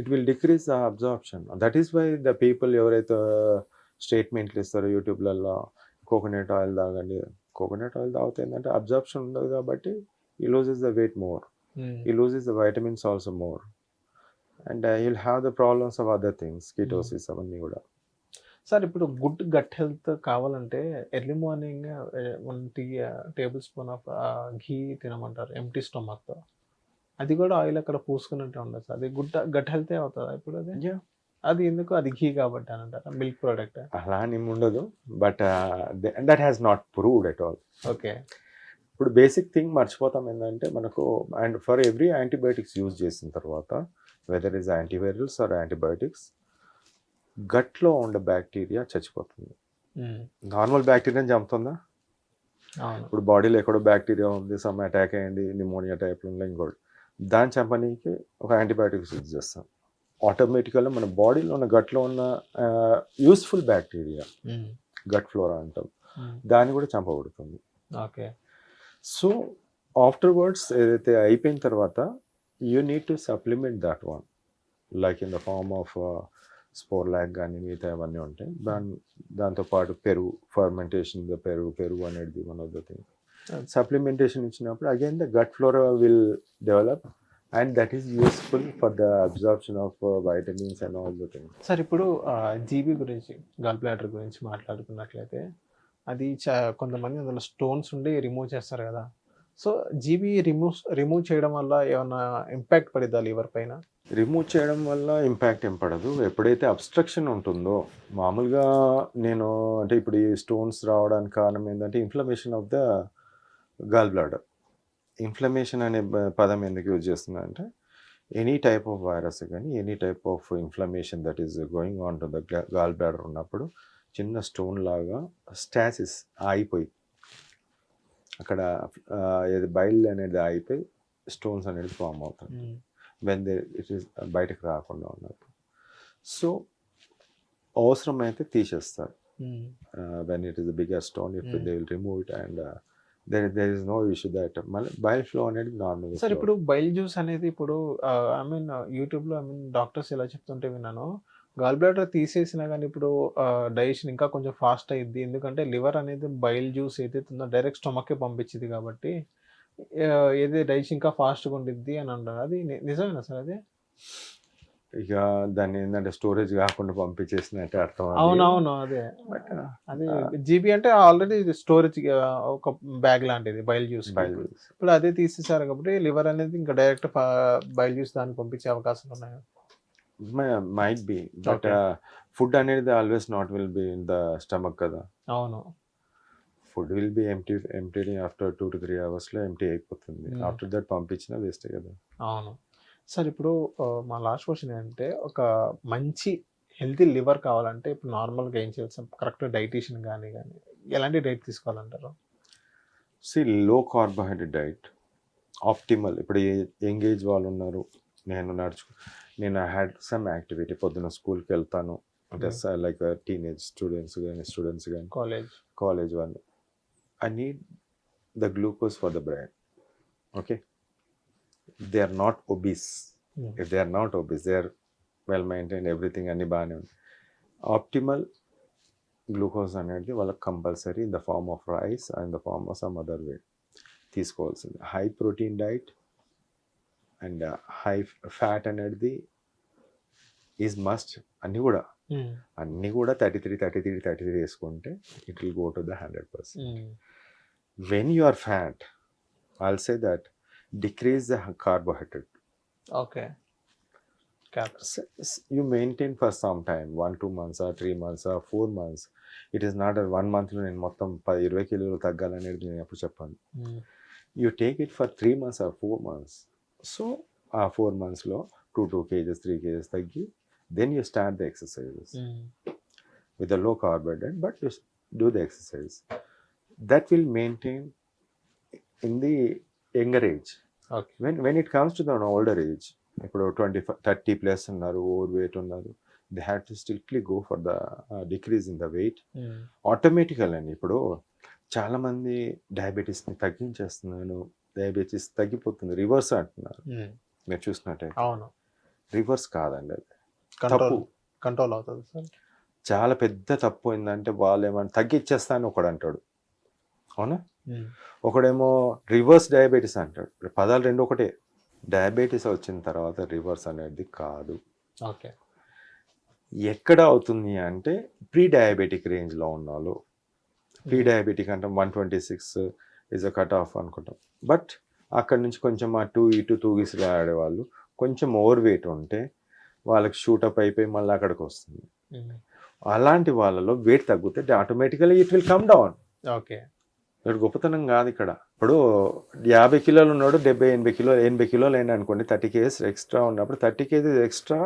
It will decrease the absorption. That is why the people ఎవరైతే స్టేట్మెంట్లు ఇస్తారో యూట్యూబ్లలో కోకోనట్ ఆయిల్ తాగండి, కోకోనట్ ఆయిల్ తాగితే ఏంటంటే అబ్జార్ప్షన్ ఉండదు కాబట్టి he loses the weight more, he loses the vitamins also more, and you'll have the problems of other things, ketosis అవన్నీ కూడా. సార్ ఇప్పుడు గుడ్ గట్ హెల్త్ కావాలంటే early morning 1 tablespoon of ghee తినమంటారు empty స్టొమక్తో. అది కూడా ఆయిల్ అక్కడ పూసుకున్నట్టు ఉండదు సార్, అది గట్ హెల్తే అవుతుందా ఇప్పుడు? అది అది ఎందుకు? అది ఘీ కాబట్టి అని అంటారా, మిల్క్ ప్రోడక్ట్? అలా అని ఉండదు, but that has not proved at all. Okay, ఇప్పుడు బేసిక్ థింగ్ మర్చిపోతాం ఏంటంటే మనకు, and for every antibiotics use చేసిన తర్వాత whether is antivirals or antibiotics, గట్లో ఉండే బ్యాక్టీరియా చచ్చిపోతుంది. నార్మల్ బ్యాక్టీరియాని చంపుతుందా? ఇప్పుడు బాడీలో ఎక్కడో బ్యాక్టీరియా ఉంది, సమ్ అటాక్ అయ్యింది, నిమోనియా టైప్లో ఉంది, ఇంకోటి దాని చంపనీకి ఒక యాంటీబయాటిక్స్ యూజ్ చేస్తాం. ఆటోమేటికల్గా మన బాడీలో ఉన్న గట్లో ఉన్న యూస్ఫుల్ బ్యాక్టీరియా, గట్ ఫ్లోరా అంటాం, దాన్ని కూడా చంపబడుతుంది. ఓకే, సో ఆఫ్టర్వర్డ్స్ ఏదైతే అయిపోయిన తర్వాత you need to supplement that one, like in the form of Sporlac కానీ మిగతా అవన్నీ ఉంటాయి. దాంతోపాటు పెరుగు ఫర్మెంటేషన్, పెరుగు అనేది one of the thing. Supplementation ఇచ్చినప్పుడు again the gut flora will develop and that is useful for the absorption of vitamins and all the things. Sir ఇప్పుడు జీబీ గురించి, గాల్ బ్లాడర్ గురించి మాట్లాడుకున్నట్లయితే, అది కొంతమంది అందులో స్టోన్స్ ఉండి రిమూవ్ చేస్తారు కదా, సో జీబీ రిమూవ్ చేయడం వల్ల ఏమైనా ఇంపాక్ట్ పడిద్దా లివర్ పైన? రిమూవ్ చేయడం వల్ల ఇంపాక్ట్ ఏం పడదు. ఎప్పుడైతే అబ్స్ట్రక్షన్ ఉంటుందో, మామూలుగా నేను అంటే ఇప్పుడు ఈ స్టోన్స్ రావడానికి కారణం ఏంటంటే inflammation of the gall bladder. Inflammation అనే పదం ఎందుకు యూజ్ చేస్తున్నా అంటే, ఎనీ టైప్ ఆఫ్ వైరస్ కానీ any type of inflammation that is going on to the gall bladder ఉన్నప్పుడు చిన్న స్టోన్ లాగా స్టాసిస్ ఆగిపోయి, అక్కడ ఏది బైల్ అనేది ఆగిపోయి స్టోన్స్ అనేది ఫామ్ అవుతుంది వెన్ ఇట్ ఈస్ బయటకు రాకుండా ఉన్నప్పుడు. సో అవసరమైతే తీసేస్తారు. When it is the bigger stone, if they will remove it and there is no issue that మళ్ళీ బైల్ ఫ్లో అనేది నార్మల్. సార్ ఇప్పుడు బైల్ జ్యూస్ అనేది ఇప్పుడు ఐ మీన్ యూట్యూబ్లో డాక్టర్స్ ఎలా చెప్తుంటే విన్నాను, గాల్ బ్లాడర్ తీసేసినా కానీ ఇప్పుడు డైజెషన్ ఇంకా కొంచెం ఫాస్ట్ అయ్యిద్ది, ఎందుకంటే లివర్ అనేది బైల్ జ్యూస్ ఏదైతే ఉందో డైరెక్ట్ స్టొమక్కే పంపించింది కాబట్టి ఏది డైజెషన్ ఇంకా ఫాస్ట్గా ఉండిద్ది అని అంటారు. అది నిజమేనా సార్? అది ఇక దాన్ని ఏంటంటే స్టోరేజ్ కాకుండా పంపించేసినట్టు అర్థం. అవునవును, అదే అదే జీబీ అంటే ఆల్రెడీ స్టోరేజ్ ఒక బ్యాగ్ లాంటిది బైల్ జ్యూస్. ఇప్పుడు అదే తీసేసారు కాబట్టి లివర్ అనేది ఇంకా డైరెక్ట్ బైల్ జ్యూస్ దాన్ని పంపించే అవకాశాలు ఉన్నాయి. మైట్ బి, బట్ ఫుడ్ అనేది always not will be in the stomach కదా. అవును, food will be empty after 2 to 3 అవర్స్లో ఎంటీ అయిపోతుంది. ఆఫ్టర్ దట్ పంపించినా వేస్టే కదా. అవును సార్, ఇప్పుడు మా లాస్ట్ క్వశ్చన్ ఏంటంటే, ఒక మంచి హెల్తీ లివర్ కావాలంటే ఇప్పుడు నార్మల్గా ఏం చేయాల్సి, కరెక్ట్ డైటీషియన్ కానీ ఎలాంటి డైట్ తీసుకోవాలంటారు? లో కార్బోహైడ్రేట్ డైట్ ఆప్టిమల్. ఇప్పుడు యంగ్ ఏజ్ వాళ్ళు ఉన్నారు, నేను హ్యాడ్ సమ్ యాక్టివిటీ, పొద్దున్న స్కూల్కి వెళ్తాను అంటే లైక్ టీనేజ్ స్టూడెంట్స్ కానీ కాలేజ్ వాళ్ళు, I need the glucose for the brain. Okay, they are not obese. If they are not obese, they are well maintained, everything అన్ని బాగానే ఉంది. ఆప్టిమల్ గ్లూకోజ్ అనేది వాళ్ళకి compulsory in the form of rice and the form of some other way తీసుకోవాల్సింది. High protein diet and high fat అనేది is must. అన్నీ కూడా 33 వేసుకుంటే it will go to the 100%. When you are fat, I'll say that decrease the carbohydrate. Okay. You maintain for some time, 1-2 months or 3 months or 4 months. It is not a 1 month లో నేను మొత్తం 20 కిలోలు తగ్గాలనేది నేను ఎప్పుడు చెప్పాను. You take it for 3 months or 4 months. So ఆ 4 monthsలో 2 kgs 3 kgs తగ్గి then you start the exercises with a low carbohydrate, but you do the exercise. That will maintain in the younger age. Okay. When it comes to the older age, ఇప్పుడు 30 plus ఉన్నారు, over weight ఉన్నారు, they have to strictly go for the decrease in the weight. Automatical అండి. ఇప్పుడు చాలామంది డయాబెటీస్ని తగ్గించేస్తున్నాను, diabetes తగ్గిపోతుంది, reverse అంటున్నారు. మీరు చూసినట్టయితే అవును, రివర్స్ కాదండి, అది కంట్రోల్ కంట్రోల్ అవుతుంది సార్. చాలా పెద్ద తప్పు ఏంటంటే వాళ్ళు ఏమన్నా తగ్గించేస్తా అని ఒకడు అంటాడు, అవునా? ఒకడేమో రివర్స్ డయాబెటీస్ అంటాడు. పదాలు రెండు ఒకటే. డయాబెటీస్ వచ్చిన తర్వాత రివర్స్ అనేది కాదు. ఓకే. ఎక్కడ అవుతుంది అంటే ప్రీ డయాబెటిక్ రేంజ్లో ఉన్న వాళ్ళు, ప్రీ డయాబెటిక్ అంటే 126 ఇస్ అ కట్ ఆఫ్ అనుకుంటాం. బట్ అక్కడ నుంచి కొంచెం అటు ఇటు తూగిసిలా ఆడేవాళ్ళు, కొంచెం ఓవర్ వెయిట్ ఉంటే వాళ్ళకి షూటప్ అయిపోయి మళ్ళీ అక్కడికి వస్తుంది. అలాంటి వాళ్ళలో వెయిట్ తగ్గితే automatically it will come down. Okay. ఇక్కడ గొప్పతనం కాదు. ఇక్కడ ఇప్పుడు 50 కిలోలు ఉన్నాడు, 80 కిలోలు అయినా అనుకోండి, 30 kgs ఎక్స్ట్రా ఉన్నప్పుడు 30 kgs extra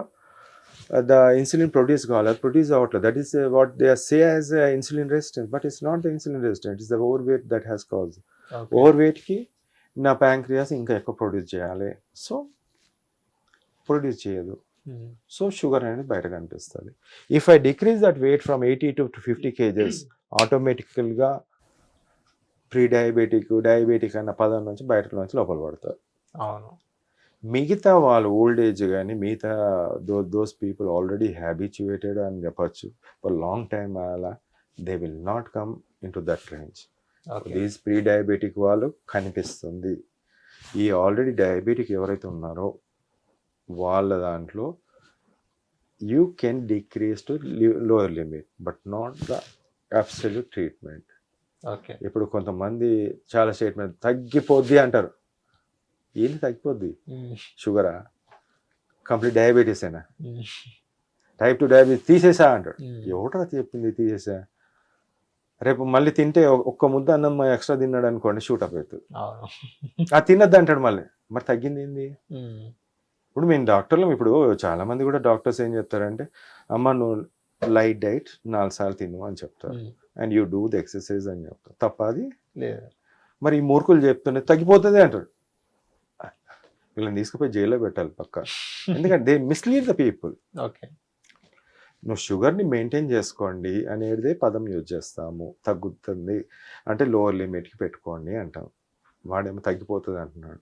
the insulin produce కావాలి, అది ప్రొడ్యూస్ అవ్వట్లేదు. That is what they say as insulin resistance, but it's not the insulin resistance, it's the over weight that has cause. Over వెయిట్కి నా ప్యాంక్రియాస్ ఇంకా ఎక్కువ produce చేయాలి, so produce చేయదు, so sugar అనేది బయట కనిపిస్తుంది. If I decrease that weight from 80 to 50 kgs, ఆటోమేటికల్గా ప్రీ డయాబెటిక్ అన్న పదం నుంచి బయటలోంచి లోపల పడతారు. అవును. మిగతా వాళ్ళు ఓల్డ్ ఏజ్ కానీ మిగతా దోస్ పీపుల్ ఆల్రెడీ హ్యాబిచ్యుయేటెడ్ అని చెప్పచ్చు ఫర్ లాంగ్ టైమ్, అలా they will not come in to that range. These pre diabetic వాళ్ళు కనిపిస్తుంది. ఈ ఆల్రెడీ డయాబెటిక్ ఎవరైతే ఉన్నారో వాళ్ళ దాంట్లో you can decrease to lower limit, but not the absolute treatment. Okay. ఇప్పుడు కొంతమంది చాలా స్టేట్మెంట్ తగ్గిపోద్ది అంటారు. ఏంటి తగ్గిపోద్ది? షుగరా? కంప్లీట్ డయాబెటీస్ అయినా? టైప్ 2 డయాబెటీస్ తీసేసా అంటాడు. ఎవడరా చెప్పింది తీసేసా? రేపు మళ్ళీ తింటే ఒక్క ముద్ద అన్నం ఎక్స్ట్రా తిన్నాడు అనుకోండి, షూటప్ అవుతుంది. అది తినద్దు అంటాడు మళ్ళీ. మరి తగ్గింది ఏంది? ఇప్పుడు మేము డాక్టర్లు, ఇప్పుడు చాలా మంది కూడా డాక్టర్స్ ఏం చెప్తారంటే, అమ్మ నువ్వు లైట్ డైట్ 4 సార్లు తిను అని చెప్తారు, and you do the exercise అని చెప్తారు. తప్ప అది లేదు. మరి ఈ మూర్ఖులు చెప్తుంటే తగ్గిపోతుంది అంటాడు. వీళ్ళని తీసుకుపోయి జైల్లో పెట్టాలి పక్క, ఎందుకంటే they mislead the people. Okay. నువ్వు షుగర్ని మెయింటైన్ చేసుకోండి అనేదే పదం యూజ్ చేస్తాము. తగ్గుతుంది అంటే లోవర్ లిమిట్కి పెట్టుకోండి అంటాం, వాడేమో తగ్గిపోతుంది అంటున్నాడు.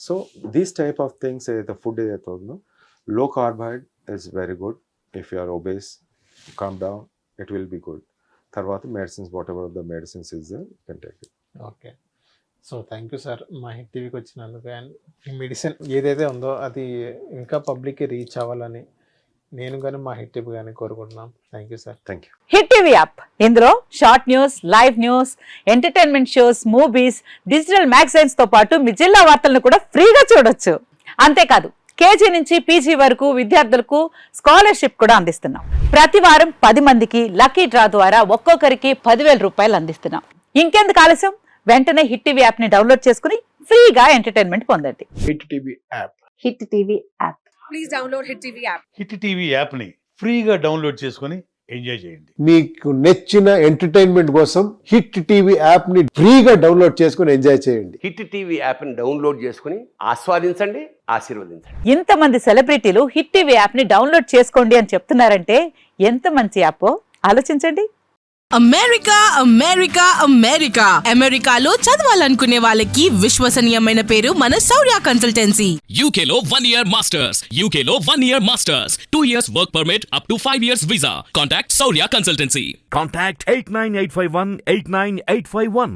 So these type of things ఏదైతే ఫుడ్ ఏదైతే ఉందో, low carbohydrate is very good. If you are obese, come down, it will be good. తర్వాత medicines, whatever the medicines is you can take it. Okay. So thank you sir మా Hit టీవీకి వచ్చినందుకు. And ఈ medicine ఏదైతే ఉందో అది ఇంకా పబ్లిక్కి రీచ్ అవ్వాలని నేను కానీ మా హిట్ టీవీ కానీ కోరుకుంటున్నాం. Thank you sir. Thank you. Hit TV app, ఇందులో short news, live news, entertainment shows, movies, digital magazines తో పాటు మీ జిల్లా వార్తలను కూడా ఫ్రీగా చూడొచ్చు. అంతేకాదు కేజీ నుంచి పీజీ వరకు విద్యార్థులకు స్కాలర్షిప్ కూడా అందిస్తున్నాం. ప్రతి వారం 10 మందికి లక్కీ డ్రా ద్వారా ఒక్కొక్కరికి 10,000 రూపాయలు అందిస్తున్నాం. ఇంకెందుకు ఆలస్యం, వెంటనే హిట్ టీవీ యాప్ ని డౌన్లోడ్ చేసుకుని ఫ్రీగా ఎంటర్టైన్మెంట్ పొందండి. Hit TV app. Hit TV app. Please download hit TV app. Hit TV యాప్ని ఫ్రీగా డౌన్లోడ్ చేసుకొని ఎంజాయ్ చేయండి. మీకు నచ్చిన ఎంటర్టైన్మెంట్ కోసం హిట్ టీవీ యాప్ ని ఫ్రీగా డౌన్లోడ్ చేసుకుని ఎంజాయ్ చేయండి. హిట్ టీవీ యాప్ని డౌన్లోడ్ చేసుకుని ఆస్వాదించండి, ఆశీర్వదించండి. ఇంతమంది సెలబ్రిటీలు హిట్ టీవీ యాప్ ని డౌన్లోడ్ చేసుకోండి అని చెప్తున్నారంటే ఎంత మంచి యాప్ ఆలోచించండి. అమెరికా అమెరికా అమెరికా అమెరికాలో చదవాలనుకునే వాళ్ళకి విశ్వసనీయమైన పేరు మన శౌర్య కన్సల్టెన్సీ. UK లో 1 year masters, UK లో 1 year masters, 2 years work permit up to 5 years visa. Contact Saurya Consultancy. Contact 89851 89851.